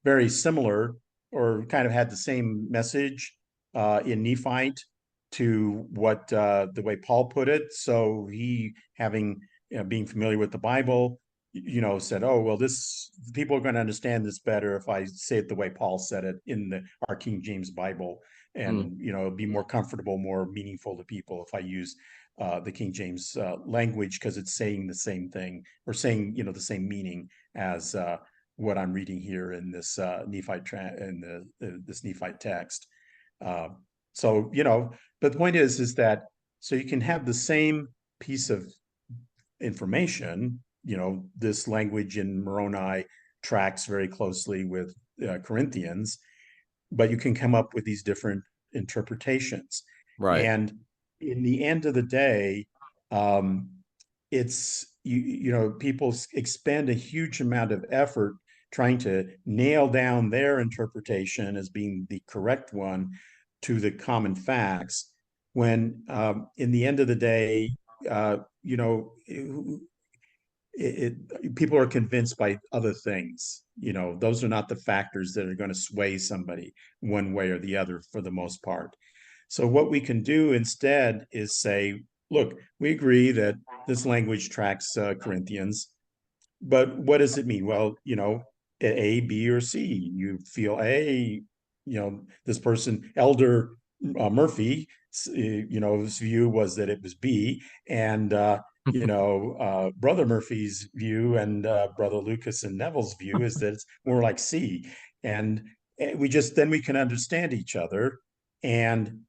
S3: very similar or kind of had the same message in Nephite to what the way Paul put it. So he, being familiar with the Bible, said, oh, well, people are going to understand this better if I say it the way Paul said it in our King James Bible. And, it'll be more comfortable, more meaningful to people if I use the King James language, because it's saying the same thing, or saying, the same meaning as what I'm reading here in this Nephite this Nephite text. So, but the point is that so you can have the same piece of information, this language in Moroni tracks very closely with Corinthians, but you can come up with these different interpretations.
S1: Right.
S3: And in the end of the day, it's, people expend a huge amount of effort trying to nail down their interpretation as being the correct one to the common facts, when in the end of the day, people are convinced by other things. Those are not the factors that are going to sway somebody one way or the other for the most part. So what we can do instead is say, look, we agree that this language tracks Corinthians, but what does it mean? Well, A, B, or C. You feel A, this person, Elder Murphy, his view was that it was B, and Brother Murphy's view and Brother Lucas and Neville's view is that it's more like C. And then we can understand each other and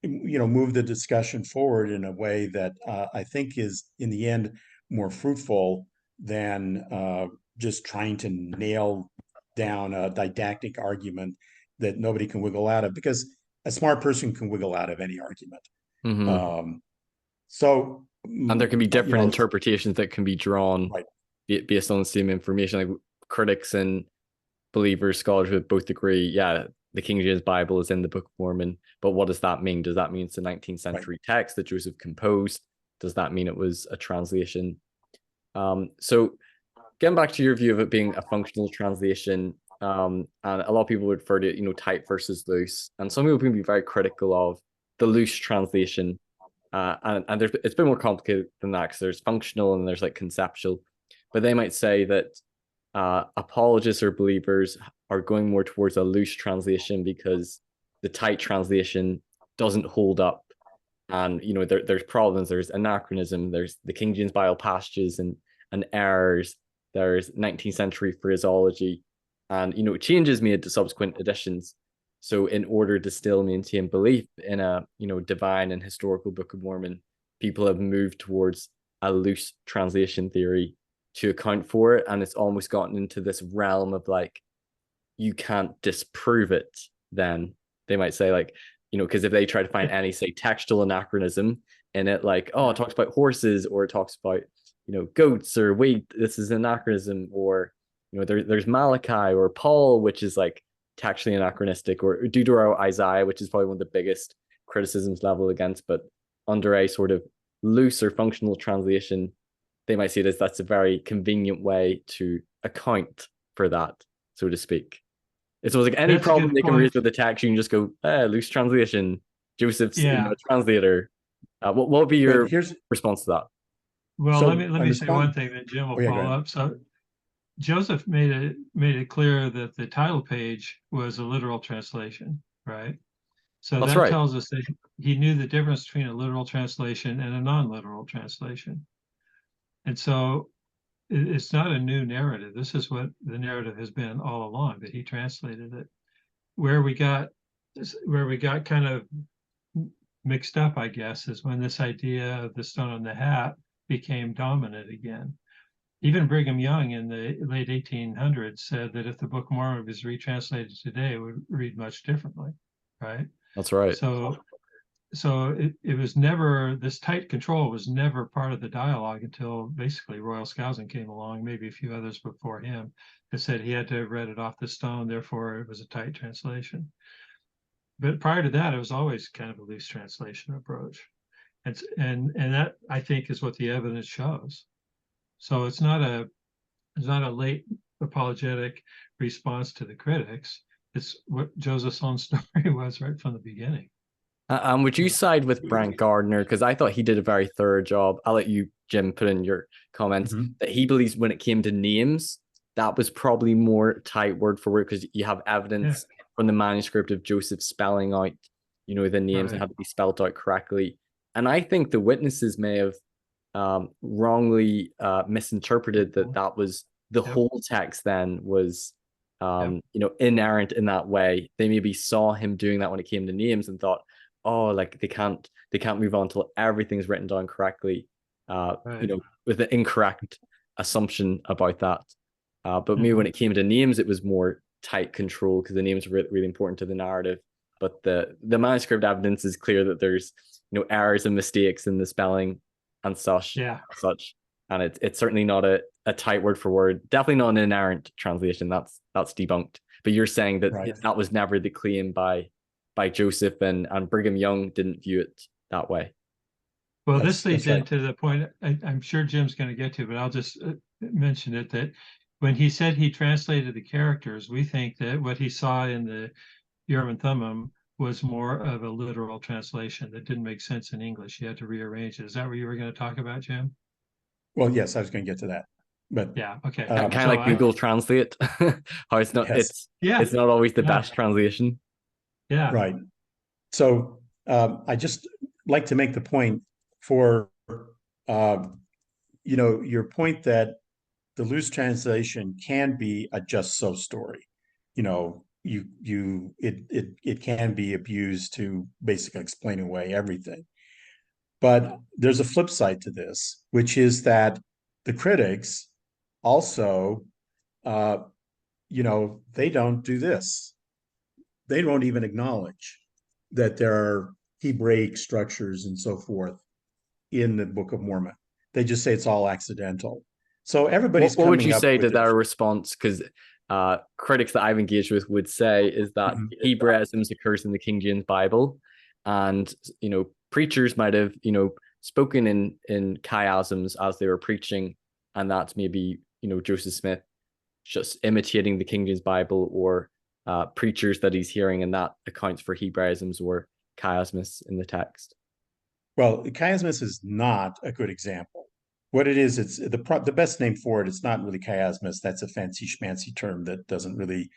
S3: move the discussion forward in a way that I think is in the end more fruitful than just trying to nail down a didactic argument that nobody can wiggle out of, because a smart person can wiggle out of any argument.
S1: And there can be different interpretations that can be drawn based on the same information. Like, critics and believers, scholars would both agree, yeah, the King James Bible is in the Book of Mormon, but what does that mean? Does that mean it's a 19th century text that Joseph composed? Does that mean it was a translation? So getting back to your view of it being a functional translation, and a lot of people would refer to it, tight versus loose, and some people can be very critical of the loose translation. And it's been more complicated than that, because there's functional and there's like conceptual, but they might say that apologists or believers are going more towards a loose translation because the tight translation doesn't hold up, and there's problems, there's anachronism, there's the King James Bible passages and errors, there's 19th century phraseology, and changes made to subsequent editions. So in order to still maintain belief in a divine and historical Book of Mormon, people have moved towards a loose translation theory to account for it. And it's almost gotten into this realm of like, you can't disprove it. Then they might say, like, because if they try to find any, say, textual anachronism in it, like, oh, it talks about horses, or it talks about goats, or wait, this is anachronism, or there's Malachi or Paul, which is like textually anachronistic, or Deutero Isaiah, which is probably one of the biggest criticisms leveled against, but under a sort of loose or functional translation, they might see it as that's a very convenient way to account for that, so to speak. It's like any problem they can raise with the text, you can just go, loose translation, Joseph's translator. What would be your response to that?
S2: Well, so let me say one thing, then Jim will follow up. So Joseph made it clear that the title page was a literal translation, right? So that tells us that he knew the difference between a literal translation and a non-literal translation. And so it's not a new narrative. This is what the narrative has been all along, that he translated it. Where we got kind of mixed up, I guess, is when this idea of the stone on the hat became dominant again. Even Brigham Young in the late 1800s said that if the Book of Mormon was retranslated today, it would read much differently, right?
S1: That's right.
S2: So it was never, this tight control was never part of the dialogue until basically Royal Skousen came along, maybe a few others before him, that said he had to have read it off the stone, therefore it was a tight translation. But prior to that, it was always kind of a loose translation approach. And that, I think, is what the evidence shows. So it's not a late apologetic response to the critics. It's what Joseph's own story was right from the beginning.
S1: And would you side with Brant Gardner? Because I thought he did a very thorough job. I'll let you, Jim, put in your comments that he believes when it came to names, that was probably more tight word for word, because you have evidence from the manuscript of Joseph spelling out, the names that had to be spelled out correctly. And I think the witnesses may have wrongly misinterpreted that was the whole text then was inerrant in that way. They maybe saw him doing that when it came to names and thought, oh, like they can't move on until everything's written down correctly, with the incorrect assumption about that. But maybe when it came to names, it was more tight control because the names were really important to the narrative. But the manuscript evidence is clear that there's errors and mistakes in the spelling and such. And it's certainly not a tight word for word. Definitely not an inerrant translation. That's debunked. But you're saying that that was never the claim by Joseph, and Brigham Young didn't view it that way.
S2: Well, this leads into the point I'm sure Jim's going to get to, but I'll just mention it, that when he said he translated the characters, we think that what he saw in the Urim and Thummim was more of a literal translation that didn't make sense in English. You had to rearrange it. Is that what you were going to talk about, Jim?
S3: Well, yes, I was going to get to that. But
S2: yeah, okay.
S1: Kind of like Google Translate, how it's not it's not always the best translation.
S2: Yeah.
S3: Right. So I just like to make the point for your point that the loose translation can be a just so story. It can be abused to basically explain away everything. But there's a flip side to this, which is that the critics also, they don't do this. They don't even acknowledge that there are Hebraic structures and so forth in the Book of Mormon. They just say it's all accidental. So everybody's
S1: what would you say to their response? Because critics that I've engaged with would say is that Hebraisms occurs in the King James Bible, and preachers might have spoken in chiasms as they were preaching, and that's maybe Joseph Smith just imitating the King James Bible, or preachers that he's hearing, and that accounts for Hebraisms or chiasmus in the text.
S3: Well, chiasmus is not a good example. What it is, it's the best name for it. It's not really chiasmus. That's a fancy schmancy term that doesn't really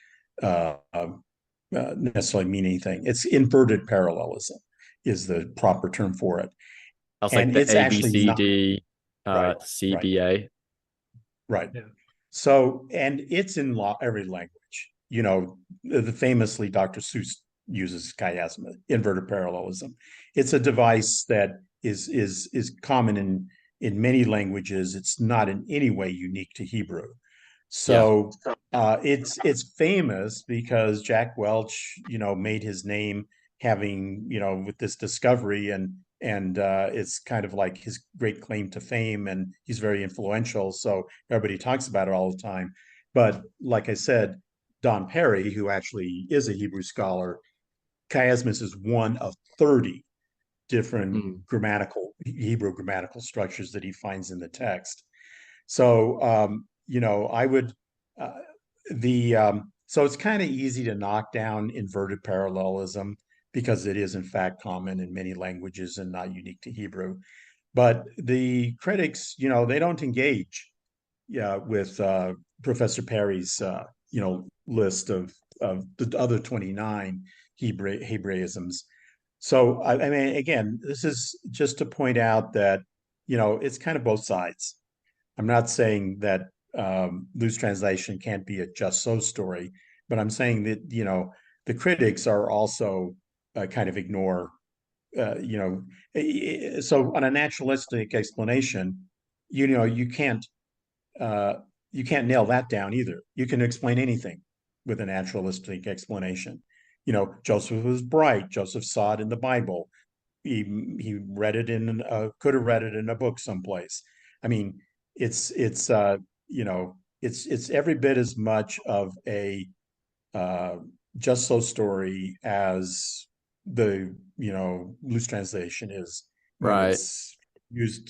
S3: necessarily mean anything. It's inverted parallelism is the proper term for it.
S1: That's and like the ABCD CBA.
S3: Right. Yeah. So, and it's in every language. Famously, Dr. Seuss uses chiasmus, inverted parallelism. It's a device that is common in many languages. It's not in any way unique to Hebrew. So it's famous because Jack Welch, made his name having, with this discovery, and it's kind of like his great claim to fame, and he's very influential. So everybody talks about it all the time. But like I said, Don Perry, who actually is a Hebrew scholar, chiasmus is one of 30 different Hebrew grammatical structures that he finds in the text. So, I would, so it's kind of easy to knock down inverted parallelism because it is in fact common in many languages and not unique to Hebrew. But the critics, they don't engage with Professor Perry's, list of the other 29 Hebraisms. So, I mean, again, this is just to point out that, it's kind of both sides. I'm not saying that loose translation can't be a just so story, but I'm saying that, the critics are also kind of ignore so on a naturalistic explanation, you can't nail that down either. You can explain anything with a naturalistic explanation. Joseph was bright. Joseph saw it in the Bible. He read it could have read it in a book someplace. I mean, it's every bit as much of a just so story as the loose translation is.
S1: Right.
S3: It's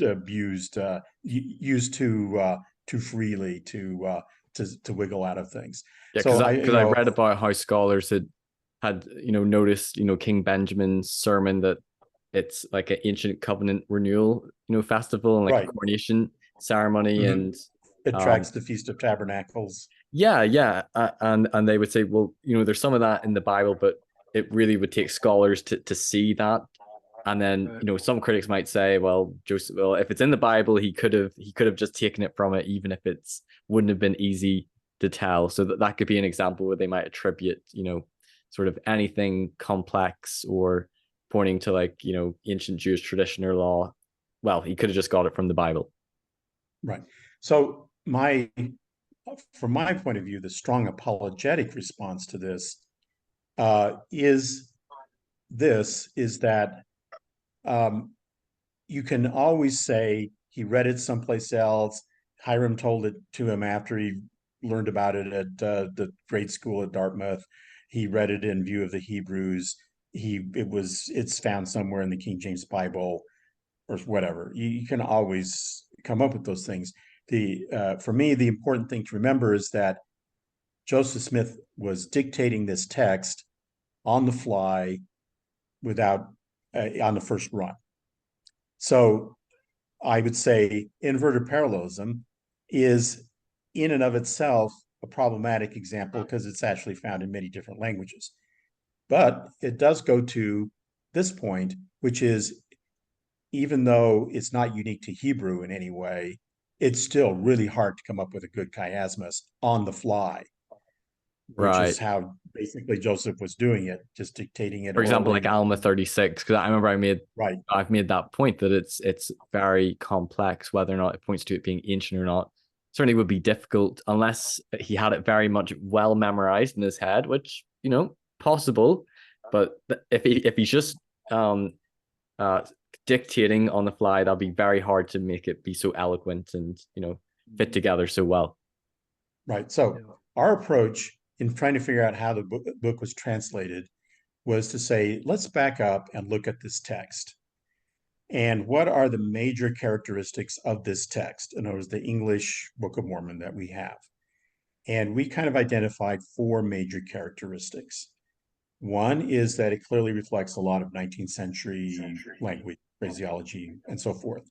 S3: abused used too freely to wiggle out of things.
S1: Yeah,
S3: So
S1: because I read about how scholars had noticed King Benjamin's sermon that it's like an ancient covenant renewal festival and like
S3: right.
S1: a coronation ceremony,
S3: Mm-hmm.
S1: and
S3: it tracks the Feast of Tabernacles.
S1: Yeah. And they would say, well, there's some of that in the Bible, but it really would take scholars to see that. And then,
S2: Right.
S1: Some critics might say, well, Joseph, if it's in the Bible, he could have just taken it from it, even if it's wouldn't have been easy to tell. So that could be an example where they might attribute, sort of anything complex or pointing to like, ancient Jewish tradition or law. Well, he could have just got it from the Bible.
S3: Right. So from my point of view, the strong apologetic response to this is that you can always say he read it someplace else. Hiram told it to him after he learned about it at the grade school at Dartmouth. He read it in view of the Hebrews. It's found somewhere in the King James Bible or whatever. You can always come up with those things. For me, the important thing to remember is that Joseph Smith was dictating this text on the fly without on the first run. So I would say inverted parallelism is in and of itself a problematic example because it's actually found in many different languages. But it does go to this point, which is even though it's not unique to Hebrew in any way, it's still really hard to come up with a good chiasmus on the fly, which is how basically Joseph was doing it, just dictating it.
S1: For example, like Alma 36, because I remember I've made that point that it's very complex, whether or not it points to it being ancient or not. Certainly would be difficult unless he had it very much well memorized in his head, which possible. But if he's just dictating on the fly, that'll be very hard to make it be so eloquent and fit together so well.
S3: Right. So our approach in trying to figure out how the book was translated was to say, let's back up and look at this text. And what are the major characteristics of this text? In other words, the English Book of Mormon that we have. And we kind of identified 4 major characteristics. One is that it clearly reflects a lot of 19th century language, phraseology, and so forth.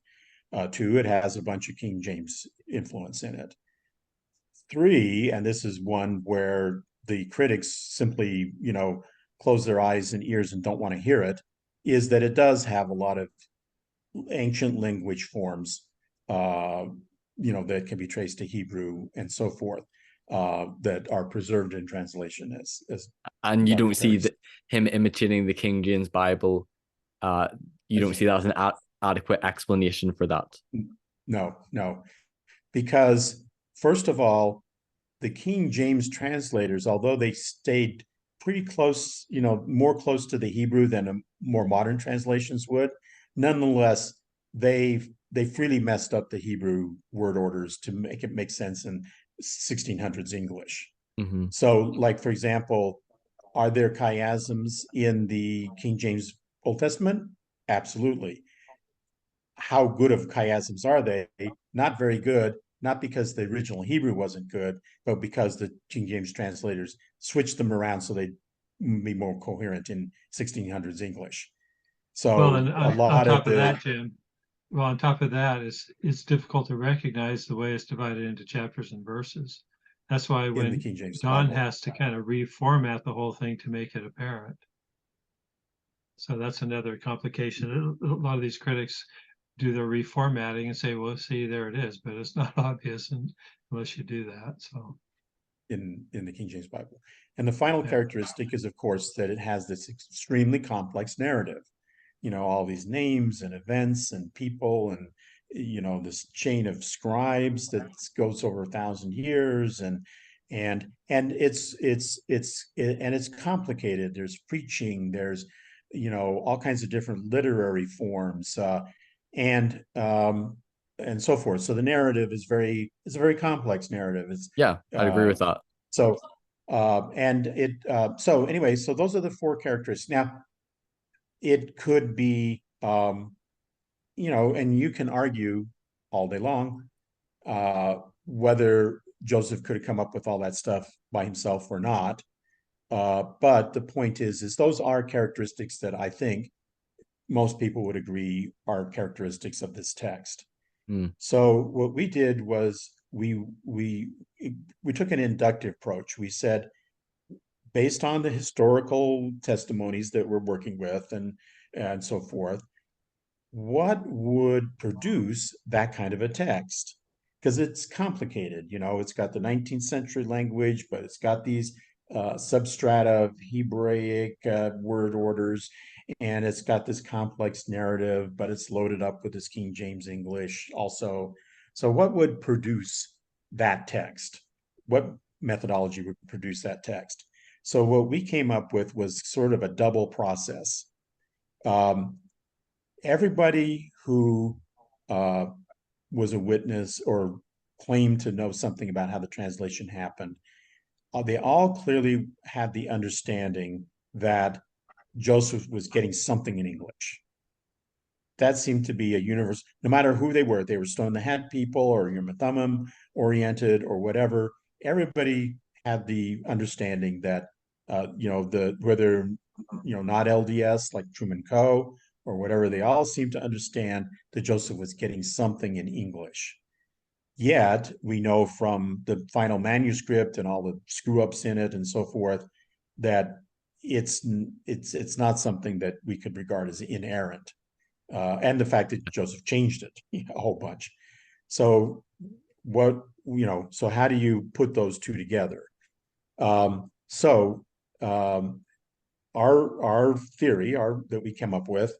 S3: 2, it has a bunch of King James influence in it. 3, and this is one where the critics simply, close their eyes and ears and don't want to hear it, is that it does have a lot of ancient language forms, that can be traced to Hebrew and so forth, that are preserved in translation
S1: and you don't see him imitating the King James Bible. You don't see that as an adequate explanation for that.
S3: No, because first of all, the King James translators, although they stayed pretty close, more close to the Hebrew than more modern translations would, nonetheless, they freely messed up the Hebrew word orders to make it make sense in 1600s English.
S1: Mm-hmm.
S3: So, like, for example, are there chiasms in the King James Old Testament? Absolutely. How good of chiasms are they? Not very good, not because the original Hebrew wasn't good, but because the King James translators switched them around so they'd be more coherent in 1600s English. So
S2: on top of that, Jim, on top of that, it's difficult to recognize the way it's divided into chapters and verses. That's why when Don has to kind of reformat the whole thing to make it apparent. So that's another complication. A lot of these critics do their reformatting and say, well, see, there it is, but it's not obvious unless you do that. So
S3: in the King James Bible. And the final characteristic is, of course, that it has this extremely complex narrative. all these names and events and people, and this chain of scribes that goes over 1,000 years, and it's complicated. There's preaching, there's all kinds of different literary forms, and so forth. So the narrative is it's a very complex narrative.
S1: Yeah, I'd agree with that.
S3: So so anyway, so those are the four characteristics. Now, it could be, and you can argue all day long whether Joseph could have come up with all that stuff by himself or not. But the point is those are characteristics that I think most people would agree are characteristics of this text. So what we did was we took an inductive approach. We said, based on the historical testimonies that we're working with and so forth, what would produce that kind of a text? Because it's complicated. It's got the 19th century language, but it's got these substrata of Hebraic word orders, and it's got this complex narrative, but it's loaded up with this King James English also. So what would produce that text? What methodology would produce that text? So what we came up with was sort of a double process. Everybody who was a witness or claimed to know something about how the translation happened, they all clearly had the understanding that Joseph was getting something in English. That seemed to be a universe, no matter who they were Stone the Hat people or Urim and Thummim oriented or whatever. Everybody had the understanding that, whether, not LDS like Truman Co. or whatever, they all seemed to understand that Joseph was getting something in English. Yet we know from the final manuscript and all the screw ups in it and so forth that it's not something that we could regard as inerrant, and the fact that Joseph changed it a whole bunch. So so how do you put those two together? Our theory that we came up with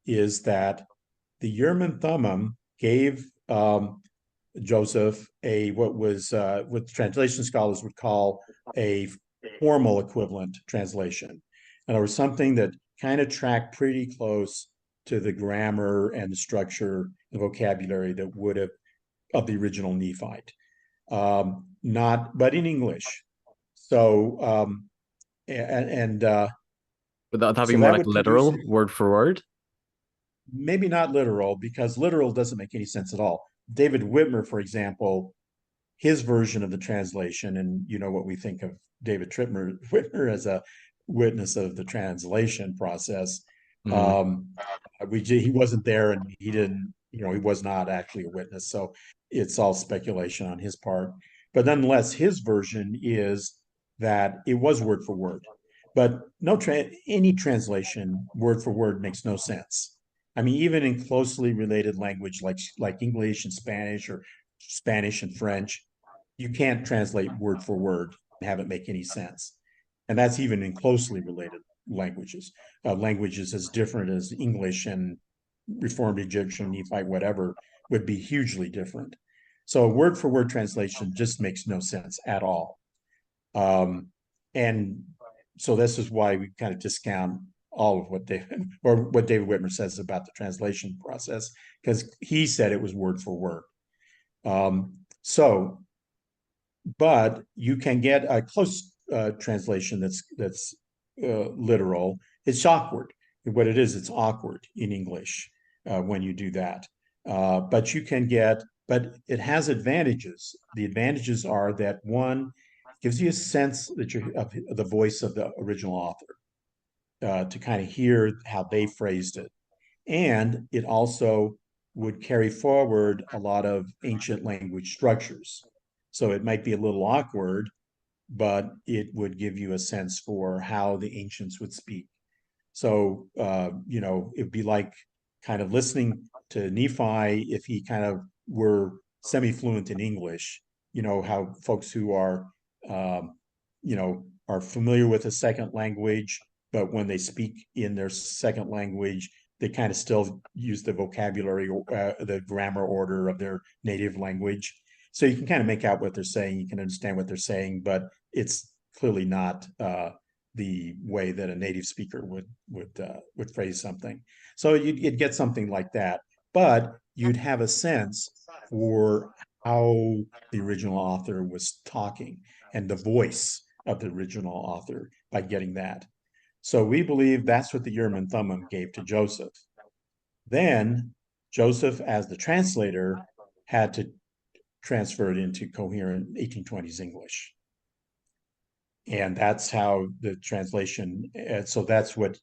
S3: is that the Urim and Thummim gave Joseph what translation scholars would call a formal equivalent translation. And there was something that kind of tracked pretty close to the grammar and the structure, the vocabulary that would have of the original Nephite, but in English. So
S1: without having more like literal word for word.
S3: Maybe not literal, because literal doesn't make any sense at all. David Whitmer, for example, his version of the translation, and what we think of David Whitmer as a witness of the translation process. He wasn't there, and he didn't, he was not actually a witness, so it's all speculation on his part. But nonetheless, his version is that it was word for word. But any translation word for word makes no sense. I mean, even in closely related language like English and Spanish, or Spanish and French, you can't translate word for word and have it make any sense. And that's even in closely related languages. Languages as different as English and Reformed Egyptian, Nephite, whatever, would be hugely different. So word for word translation just makes no sense at all. And so this is why we kind of discount all of what David Whitmer says about the translation process, because he said it was word for word. But you can get a close translation that's literal. It's awkward. What it is, it's awkward in English when you do that. But it has advantages. The advantages are that, one, gives you a sense that you're of the voice of the original author, to kind of hear how they phrased it. And it also would carry forward a lot of ancient language structures. So it might be a little awkward, but it would give you a sense for how the ancients would speak. So, it'd be like kind of listening to Nephi if he kind of were semi-fluent in English. How folks who are familiar with a second language, but when they speak in their second language, they kind of still use the vocabulary, the grammar order of their native language. So you can kind of make out what they're saying. You can understand what they're saying, but it's clearly not the way that a native speaker would phrase something. So you'd get something like that, but you'd have a sense for how the original author was talking and the voice of the original author by getting that. So we believe that's what the Urim and Thummim gave to Joseph. Then Joseph, as the translator, had to transfer it into coherent 1820s English. And that's how the translation, so that's what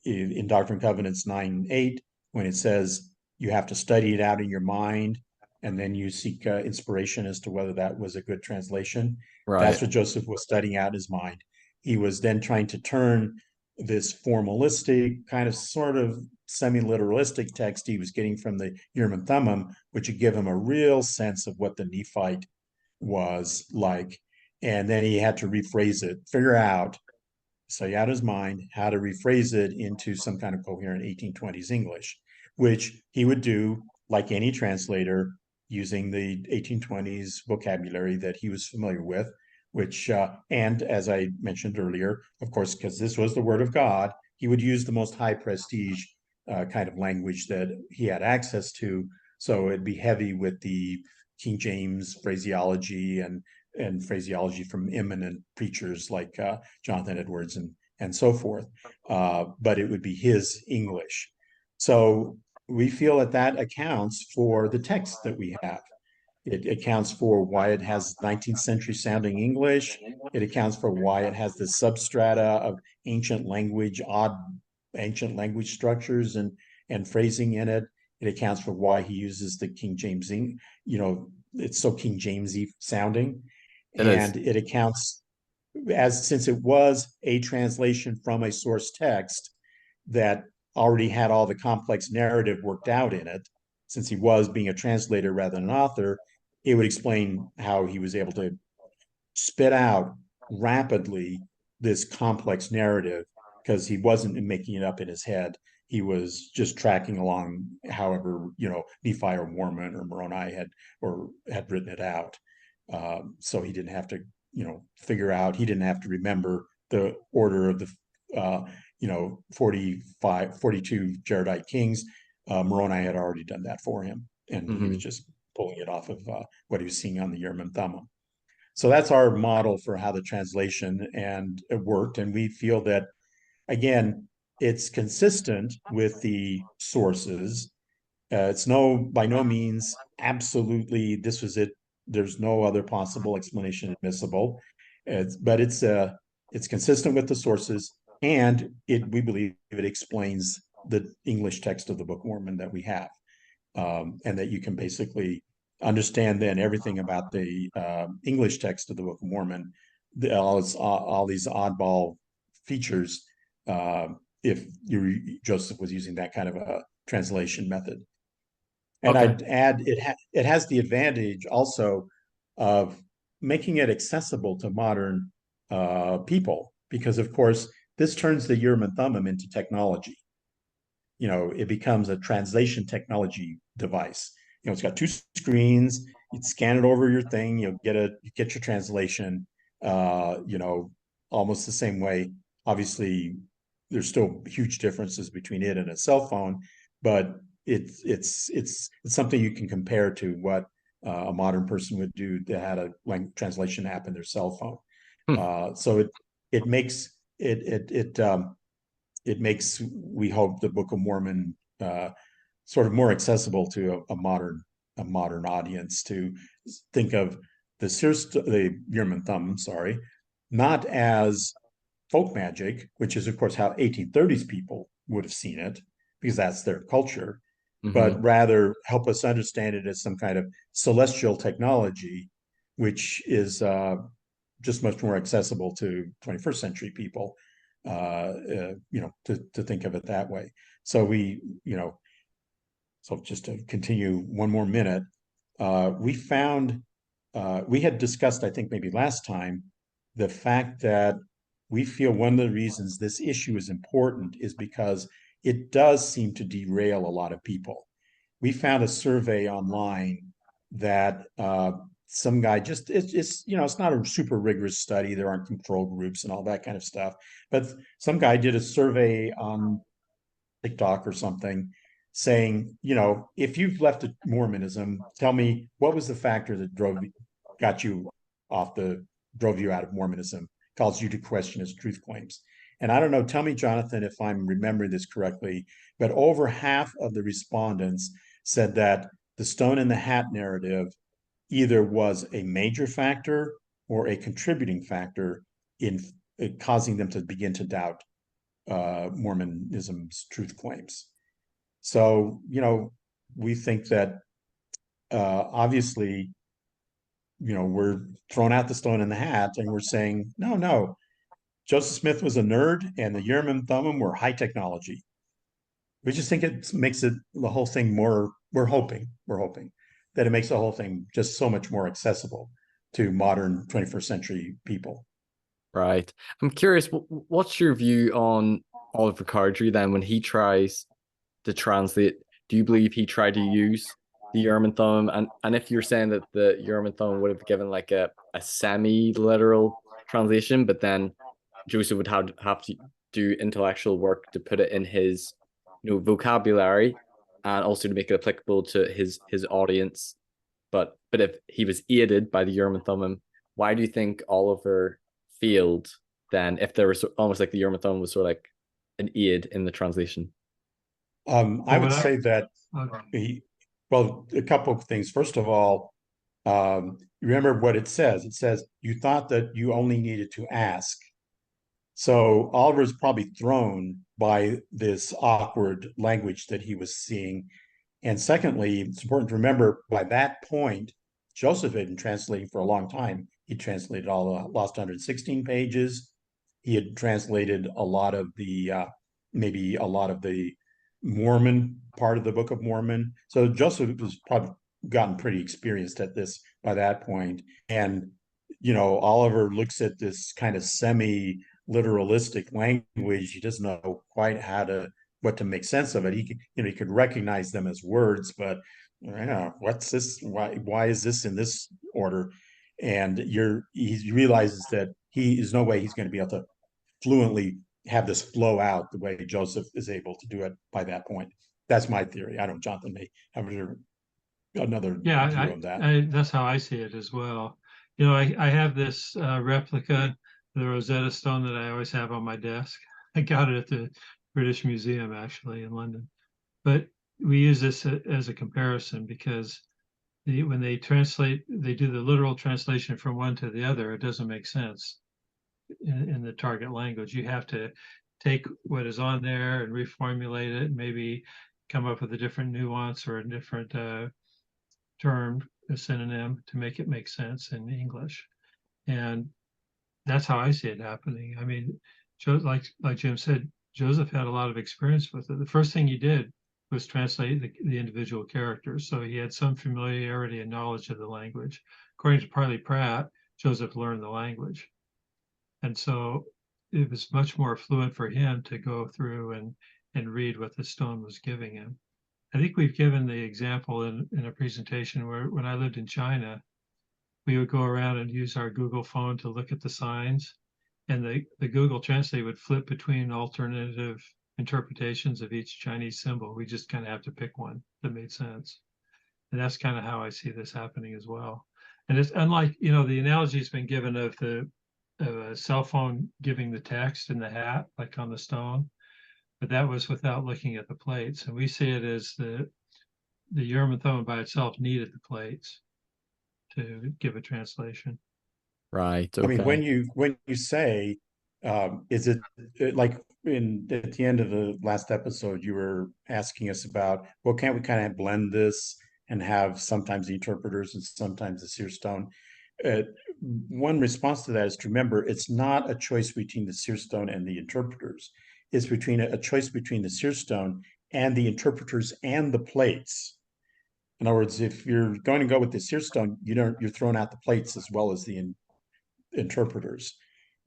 S3: in Doctrine and Covenants 9:8, when it says you have to study it out in your mind and then you seek inspiration as to whether that was a good translation.
S1: Right.
S3: That's what Joseph was studying out in his mind. He was then trying to turn this formalistic, kind of sort of semi-literalistic text he was getting from the Urim and Thummim, which would give him a real sense of what the Nephite was like. And then he had to rephrase it, figure out, study out his mind, how to rephrase it into some kind of coherent 1820s English, which he would do like any translator using the 1820s vocabulary that he was familiar with, which, and as I mentioned earlier, of course, because this was the word of God, he would use the most high prestige kind of language that he had access to. So it'd be heavy with the King James phraseology and phraseology from eminent preachers like Jonathon Edwards and so forth. But it would be his English. So we feel that that accounts for the text that we have. It accounts for why it has 19th century sounding English. It accounts for why it has the substrata of ancient language, odd ancient language structures and phrasing in it. It accounts for why he uses the King James, it's so King Jamesy sounding. And it accounts since it was a translation from a source text that already had all the complex narrative worked out in it, since he was being a translator rather than an author, it would explain how he was able to spit out rapidly this complex narrative because he wasn't making it up in his head. He was just tracking along however, Nephi or Mormon or Moroni had written it out. So he didn't have to, figure out, he didn't have to remember the order of the, 42 Jaredite kings. Moroni had already done that for him. And he was just pulling it off of what he was seeing on the Urim and Thummim. So that's our model for how the translation and it worked. And we feel that, again, it's consistent with the sources. It's by no means absolutely this was it. There's no other possible explanation admissible. But it's consistent with the sources, and we believe it explains the English text of the Book of Mormon that we have, and that you can basically understand then everything about the English text of the Book of Mormon, all these oddball features, if Joseph was using that kind of a translation method. And I'd add it has the advantage also of making it accessible to modern people, because of course this turns the Urim and Thummim into technology. It becomes a translation technology device. It's got two screens. You scan it over your thing. You get your translation. Almost the same way. Obviously, there's still huge differences between it and a cell phone, but it's something you can compare to what a modern person would do that had a translation app in their cell phone. So it makes we hope the Book of Mormon sort of more accessible to a modern audience, to think of the Urim and Thummim, not as folk magic, which is of course how 1830s people would have seen it, because that's their culture, but rather help us understand it as some kind of celestial technology, which is just much more accessible to 21st century people, to think of it that way. So so just to continue one more minute, we found, we had discussed, I think maybe last time, the fact that we feel one of the reasons this issue is important is because it does seem to derail a lot of people. We found a survey online that some guy just it's it's not a super rigorous study. There aren't control groups and all that kind of stuff. But some guy did a survey on TikTok or something saying, if you've left Mormonism, tell me what was the factor that got you drove you out of Mormonism, caused you to question his truth claims. And I don't know, tell me, Jonathan, if I'm remembering this correctly, but over half of the respondents said that the stone in the hat narrative either was a major factor or a contributing factor in causing them to begin to doubt Mormonism's truth claims. So, we think that obviously, we're throwing out the stone in the hat and we're saying, no, Joseph Smith was a nerd and the Urim and Thummim were high technology. We just think it makes the whole thing more, we're hoping that it makes the whole thing just so much more accessible to modern 21st century people.
S1: Right. I'm curious, what's your view on Oliver Cowdery then when he tries to translate? Do you believe he tried to use the Urim and Thummim? And if you're saying that the Urim and Thummim would have given like a semi-literal translation, but then Joseph would have to do intellectual work to put it in his vocabulary and also to make it applicable to his audience. But if he was aided by the Urim and Thummim, why do you think Oliver failed then, if there was almost like the Urim and Thummim was sort of like an aid in the translation?
S3: I would say that a couple of things. First of all, remember what it says. It says, you thought that you only needed to ask. So Oliver's probably thrown by this awkward language that he was seeing. And secondly, it's important to remember by that point, Joseph had been translating for a long time. He translated all the lost 116 pages. He had translated a lot of the maybe a lot of the Mormon part of the Book of Mormon. So Joseph was probably gotten pretty experienced at this by that point. And Oliver looks at this kind of semi-literalistic language. He doesn't know quite what to make sense of it. He could recognize them as words, but what's this? Why is this in this order? And he realizes that is no way he's going to be able to fluently have this flow out the way Joseph is able to do it by that point. That's my theory. I don't know, Jonathan may have another view on that.
S2: That's how I see it as well. I have this replica, the Rosetta Stone, that I always have on my desk. I got it at the British Museum, actually, in London. But we use this as a comparison because when they translate, they do the literal translation from one to the other. It doesn't make sense in the target language. You have to take what is on there and reformulate it, maybe come up with a different nuance or a different term, a synonym, to make it make sense in English. And that's how I see it happening. I mean, like Jim said, Joseph had a lot of experience with it. The first thing he did was translate the individual characters. So he had some familiarity and knowledge of the language. According to Parley Pratt, Joseph learned the language. And so it was much more fluent for him to go through and read what the stone was giving him. I think we've given the example in a presentation where when I lived in China, we would go around and use our Google phone to look at the signs, and the Google Translate would flip between alternative interpretations of each Chinese symbol. We just kind of have to pick one that made sense. And that's kind of how I see this happening as well. And it's unlike, the analogy has been given of a cell phone giving the text in the hat, like on the stone, but that was without looking at the plates. And we see it as the Urim and Thummim by itself needed the plates to give a translation.
S1: Right. Okay.
S3: I mean, when you say, is it like at the end of the last episode, you were asking us about, well, can't we kind of blend this and have sometimes the interpreters and sometimes the seer stone? One response to that is to remember it's not a choice between the seer stone and the interpreters. It's between a choice between the seer stone and the interpreters and the plates. In other words, if you're going to go with the seer stone, you're throwing out the plates as well as the interpreters.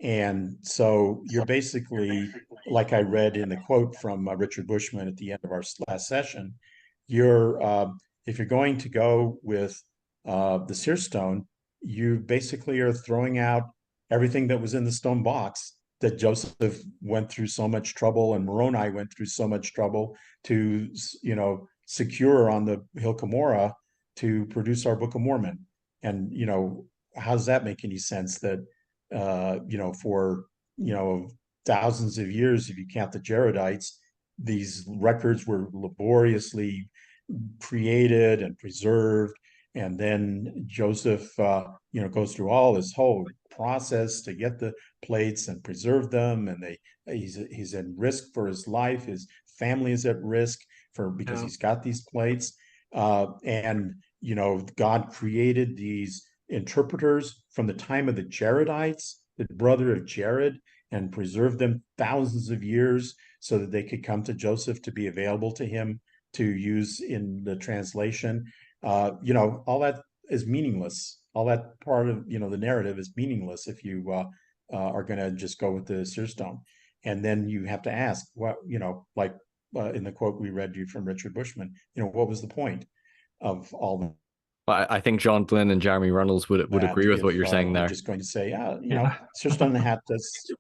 S3: And so you're basically like I read in the quote from Richard Bushman at the end of our last session, you're if you're going to go with the seer stone, you basically are throwing out everything that was in the stone box that Joseph went through so much trouble and Moroni went through so much trouble to, secure on the Hill Cumorah to produce our Book of Mormon. And, how does that make any sense that, for, thousands of years, if you count the Jaredites, these records were laboriously created and preserved, and then Joseph goes through all this whole process to get the plates and preserve them, and he's at risk for his life, his family is at risk because he's got these plates, and God created these interpreters from the time of the Jaredites, the brother of Jared, and preserved them thousands of years so that they could come to Joseph to be available to him to use in the translation. All that is meaningless. All that part of the narrative is meaningless if you are going to just go with the seer stone. And then you have to ask, what like in the quote we read you from Richard Bushman, what was the point of all the?
S1: I think John Flynn and Jeremy Runnels would agree with what you're saying there.
S3: Just going to say, seer stone in the hat. That's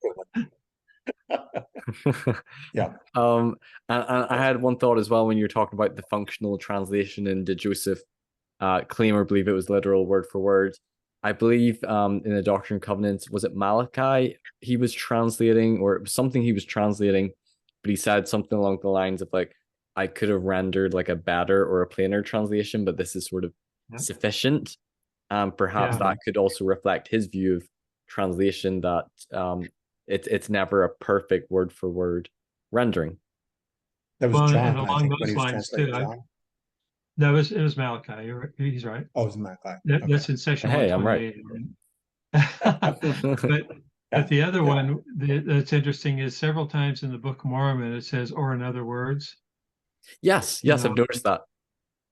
S3: yeah.
S1: And I had one thought as well when you're talking about the functional translation, and did Joseph claim or believe it was literal word for word? I believe in the Doctrine and Covenants, was it Malachi he was translating, or it was something he was translating, but he said something along the lines of like, I could have rendered like a better or a plainer translation, but this is sort of sufficient. Perhaps that could also reflect his view of translation, that it's never a perfect word for word rendering.
S3: That was John,
S2: and along those lines too. It was Malachi. He's right.
S3: Oh, it was Malachi.
S2: That's in section 128.
S1: I'm right.
S2: But the other one that's interesting is several times in the Book of Mormon it says, or in other words.
S1: Yes, I've noticed that.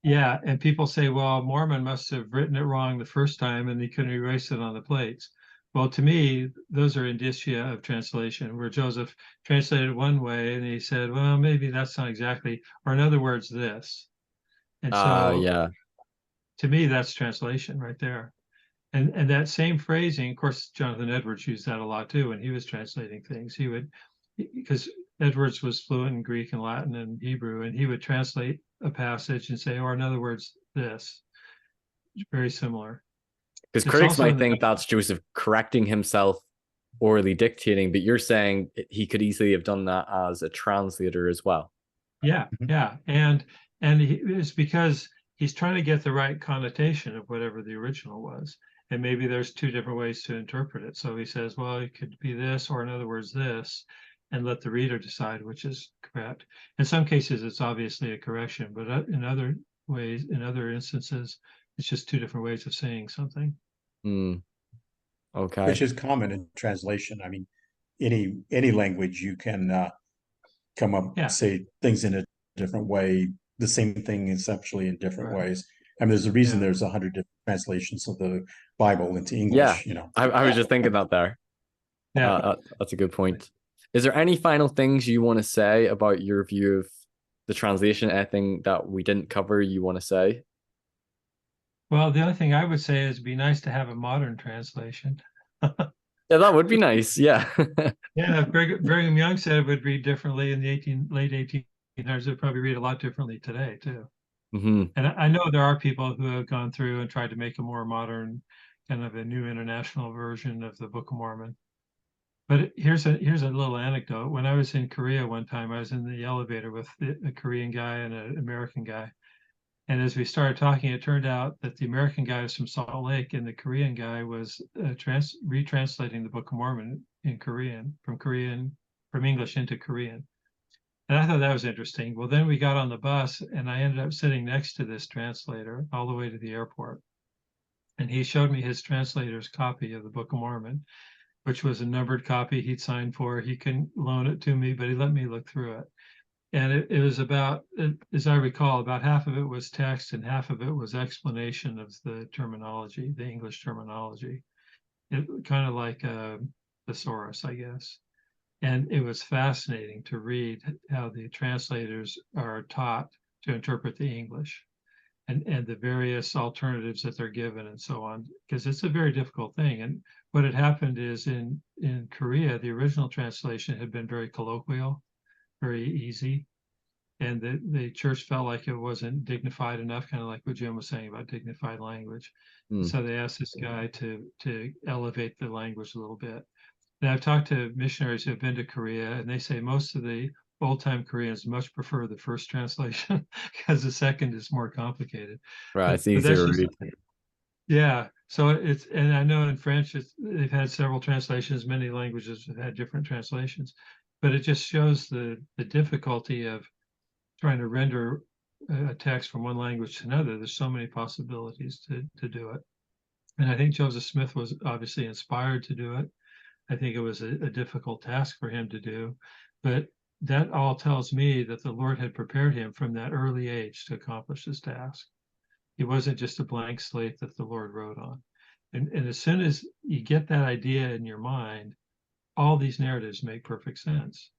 S2: Yeah, and people say, well, Mormon must have written it wrong the first time and they couldn't erase it on the plates. Well, to me, those are indicia of translation, where Joseph translated one way and he said, well, maybe that's not exactly, or in other words, this. And so to me, that's translation right there. And that same phrasing, of course, Jonathon Edwards used that a lot too when he was translating things. He would, because Edwards was fluent in Greek and Latin and Hebrew, and he would translate a passage and say, or in other words, this. Very similar.
S1: Because critics might think that's Joseph correcting himself, orally dictating, but you're saying he could easily have done that as a translator as well.
S2: Yeah. And it's because he's trying to get the right connotation of whatever the original was. And maybe there's two different ways to interpret it. So he says, well, it could be this, or in other words, this, and let the reader decide which is correct. In some cases, it's obviously a correction, but in other ways, in other instances, it's just two different ways of saying something.
S1: Okay.
S3: Which is common in translation. I mean, any language you can come up, say things in a different way, the same thing essentially in different ways. I mean, there's a reason there's 100 different translations of the Bible into English.
S1: I was just thinking that there. That's a good point. Is there any final things you want to say about your view of the translation? Anything that we didn't cover you want to say?
S2: Well, the only thing I would say is it'd be nice to have a modern translation.
S1: Yeah, that would be nice. Yeah.
S2: Brigham Young said it would read differently in the late 1800s. It would probably read a lot differently today too. And I know there are people who have gone through and tried to make a more modern, kind of a new international version of the Book of Mormon. But here's a little anecdote. When I was in Korea one time, I was in the elevator with a Korean guy and an American guy. And as we started talking, it turned out that the American guy was from Salt Lake and the Korean guy was retranslating the Book of Mormon in Korean, from English into Korean. And I thought that was interesting. Well, then we got on the bus and I ended up sitting next to this translator all the way to the airport. And he showed me his translator's copy of the Book of Mormon, which was a numbered copy he'd signed for. He couldn't loan it to me, but he let me look through it. And it was about, as I recall, about half of it was text and half of it was explanation of the terminology, the English terminology. It kind of like a thesaurus, I guess. And it was fascinating to read how the translators are taught to interpret the English and the various alternatives that they're given and so on, because it's a very difficult thing. And what had happened is in Korea, the original translation had been very colloquial, very easy. And the church felt like it wasn't dignified enough, kind of like what Jim was saying about dignified language. So they asked this guy to elevate the language a little bit. And I've talked to missionaries who have been to Korea, and they say most of the old-time Koreans much prefer the first translation because the second is more complicated.
S1: Right, it's
S2: But
S1: easier
S2: that's
S1: to
S2: just,
S1: read.
S2: yeah. So it's, and I know in French, they've had several translations. Many languages have had different translations, but it just shows the difficulty of trying to render a text from one language to another. There's so many possibilities to do it. And I think Joseph Smith was obviously inspired to do it. I think it was a difficult task for him to do, but that all tells me that the Lord had prepared him from that early age to accomplish this task. It wasn't just a blank slate that the Lord wrote on. And as soon as you get that idea in your mind, all these narratives make perfect sense.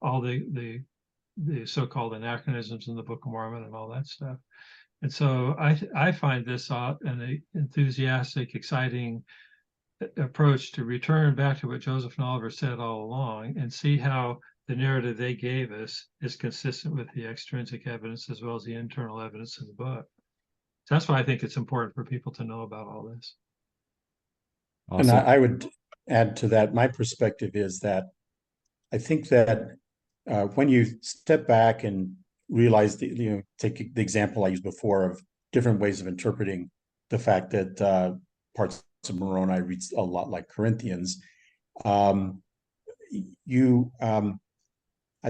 S2: All the so-called anachronisms in the Book of Mormon and all that stuff. And so I find this an enthusiastic, exciting approach to return back to what Joseph and Oliver said all along and see how the narrative they gave us is consistent with the extrinsic evidence as well as the internal evidence in the book. So that's why I think it's important for people to know about all this.
S3: And
S1: Awesome.
S3: I would add to that, my perspective is that I think that when you step back and realize that, take the example I used before of different ways of interpreting the fact that parts of Moroni reads a lot like Corinthians, I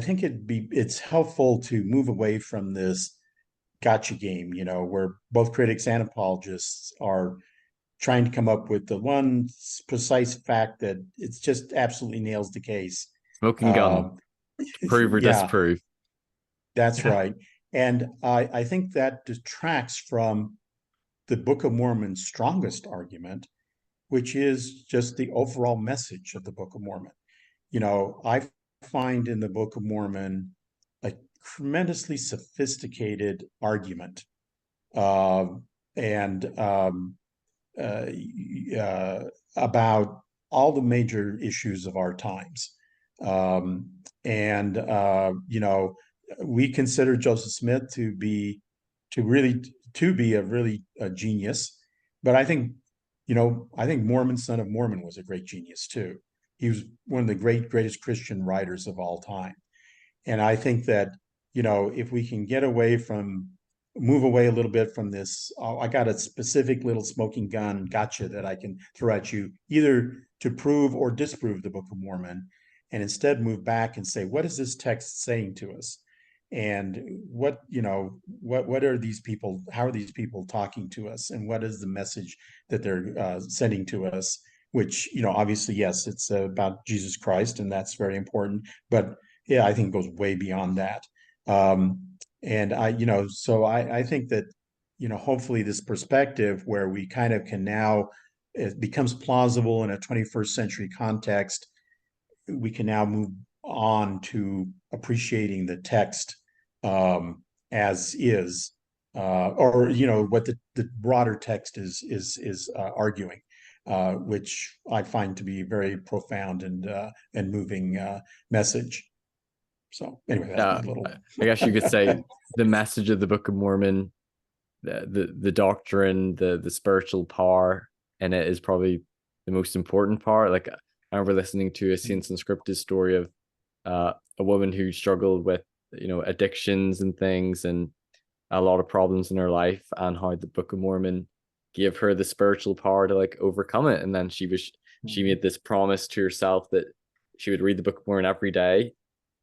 S3: think it's helpful to move away from this gotcha game, where both critics and apologists are trying to come up with the one precise fact that it's just absolutely nails the case.
S1: Smoking gun. Prove or disprove.
S3: That's right. And I think that detracts from the Book of Mormon's strongest argument, which is just the overall message of the Book of Mormon. I find in the Book of Mormon a tremendously sophisticated argument about all the major issues of our times. We consider Joseph Smith to be a really genius, but I think Mormon Son of Mormon was a great genius too. He was one of the greatest Christian writers of all time. And I think that, if we can move away a little bit from this, I got a specific little smoking gun gotcha that I can throw at you, either to prove or disprove the Book of Mormon, and instead move back and say, what is this text saying to us? And what are these people, how are these people talking to us? And what is the message that they're sending to us? Which, obviously, yes, it's about Jesus Christ, and that's very important. But yeah, I think it goes way beyond that. So I think that, hopefully this perspective where we kind of can now, it becomes plausible in a 21st century context, we can now move on to appreciating the text as is, or what the broader text is arguing, which I find to be a very profound and moving message. So anyway, that's my little.
S1: I guess you could say the message of the Book of Mormon, the doctrine, the spiritual power in it is probably the most important part. Like I remember listening to a Saints Unscripted story of a woman who struggled with addictions and things and a lot of problems in her life, and how the Book of Mormon gave her the spiritual power to overcome it. And then she made this promise to herself that she would read the Book of Mormon every day,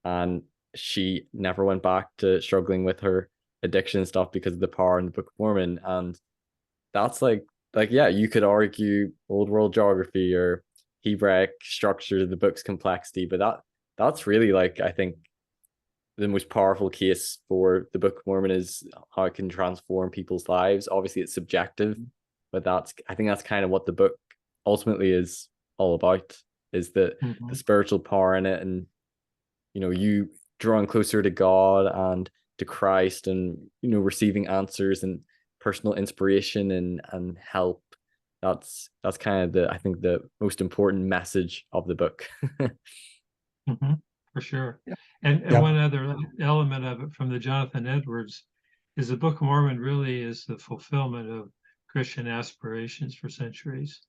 S1: and she never went back to struggling with her addiction stuff because of the power in the Book of Mormon. And that's yeah, you could argue old world geography or Hebraic structure, the book's complexity, but that's really I think the most powerful case for the Book of Mormon is how it can transform people's lives. Obviously it's subjective, but I think that's kind of what the book ultimately is all about. is the spiritual power in it, and you drawing closer to God and to Christ, and receiving answers and personal inspiration and help. That's kind of I think the most important message of the book.
S2: For sure. Yeah. And one other element of it from the Jonathon Edwards is the Book of Mormon really is the fulfillment of Christian aspirations for centuries.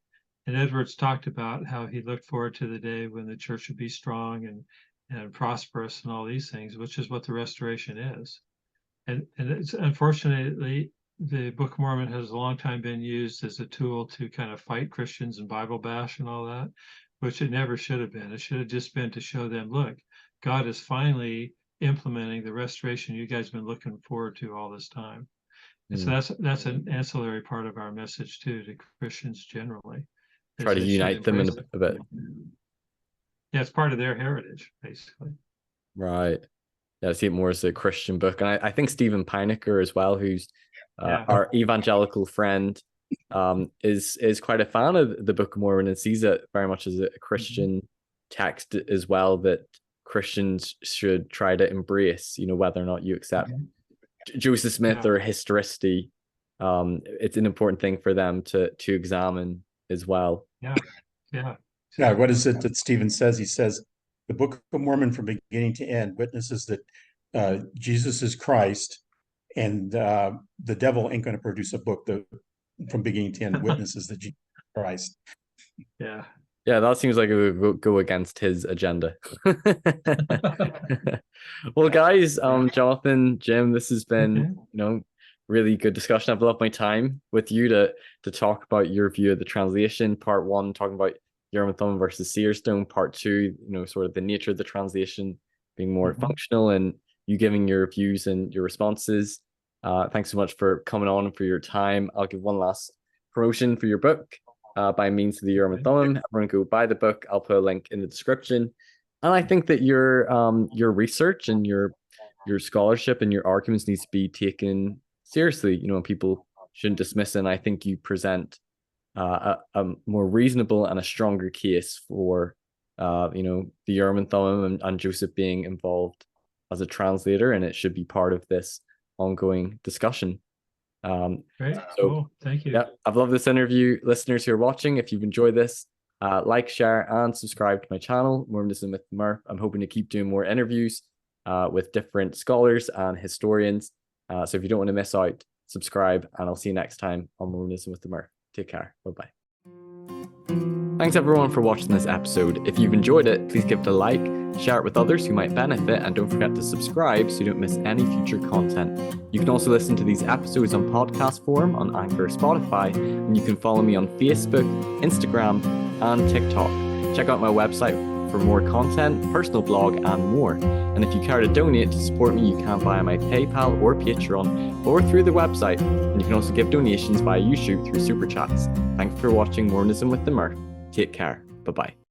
S2: And Edwards talked about how he looked forward to the day when the church would be strong and prosperous and all these things, which is what the restoration is. And it's unfortunately, the Book of Mormon has a long time been used as a tool to kind of fight Christians and Bible bash and all that, which it never should have been. It should have just been to show them, look, God is finally implementing the restoration you guys have been looking forward to all this time. And so that's an ancillary part of our message too to Christians generally.
S1: Try to unite them in a bit.
S2: Yeah, it's part of their heritage, basically.
S1: Right. Yeah, I see it more as a Christian book. And I think Stephen Pinecker as well, who's our evangelical friend, is quite a fan of the Book of Mormon and sees it very much as a Christian text as well, that Christians should try to embrace, whether or not you accept Joseph Smith or historicity. It's an important thing for them to examine as well.
S3: Yeah, what is it that Stephen says? He says, the Book of Mormon from beginning to end witnesses that Jesus is Christ, and the devil ain't going to produce a book that from beginning to end witnesses that Jesus is Christ.
S1: Yeah, that seems like it would go against his agenda. Well, guys, Jonathon, Jim, this has been, really good discussion. I've loved my time with you to talk about your view of the translation. Part 1, talking about Urim and Thummim versus Seer stone. Part 2, sort of the nature of the translation being more functional, and you giving your views and your responses. Thanks so much for coming on and for your time. I'll give one last promotion for your book. By means of the Urim and Thummim. Everyone go buy the book. I'll put a link in the description. And I think that your research and your scholarship and your arguments needs to be taken seriously. People shouldn't dismiss it. And I think you present a more reasonable and a stronger case for the Urim and Thummim and Joseph being involved as a translator, and it should be part of this ongoing discussion.
S2: Great. Cool. Thank you.
S1: Yeah, I've loved this interview. Listeners who are watching, if you've enjoyed this, like, share, and subscribe to my channel, Mormonism with Murph. I'm hoping to keep doing more interviews with different scholars and historians. So if you don't want to miss out, subscribe, and I'll see you next time on Mormonism with the Murph. Take care. Bye-bye. Thanks everyone for watching this episode. If you've enjoyed it, please give it a like, share it with others who might benefit, and don't forget to subscribe so you don't miss any future content. You can also listen to these episodes on podcast form on Anchor or Spotify, and you can follow me on Facebook, Instagram, and TikTok. Check out my website for more content, personal blog, and more. And if you care to donate to support me, you can via my PayPal or Patreon, or through the website. And you can also give donations via YouTube through Super Chats. Thanks for watching Mormonism with the Murph. Take care. Bye-bye.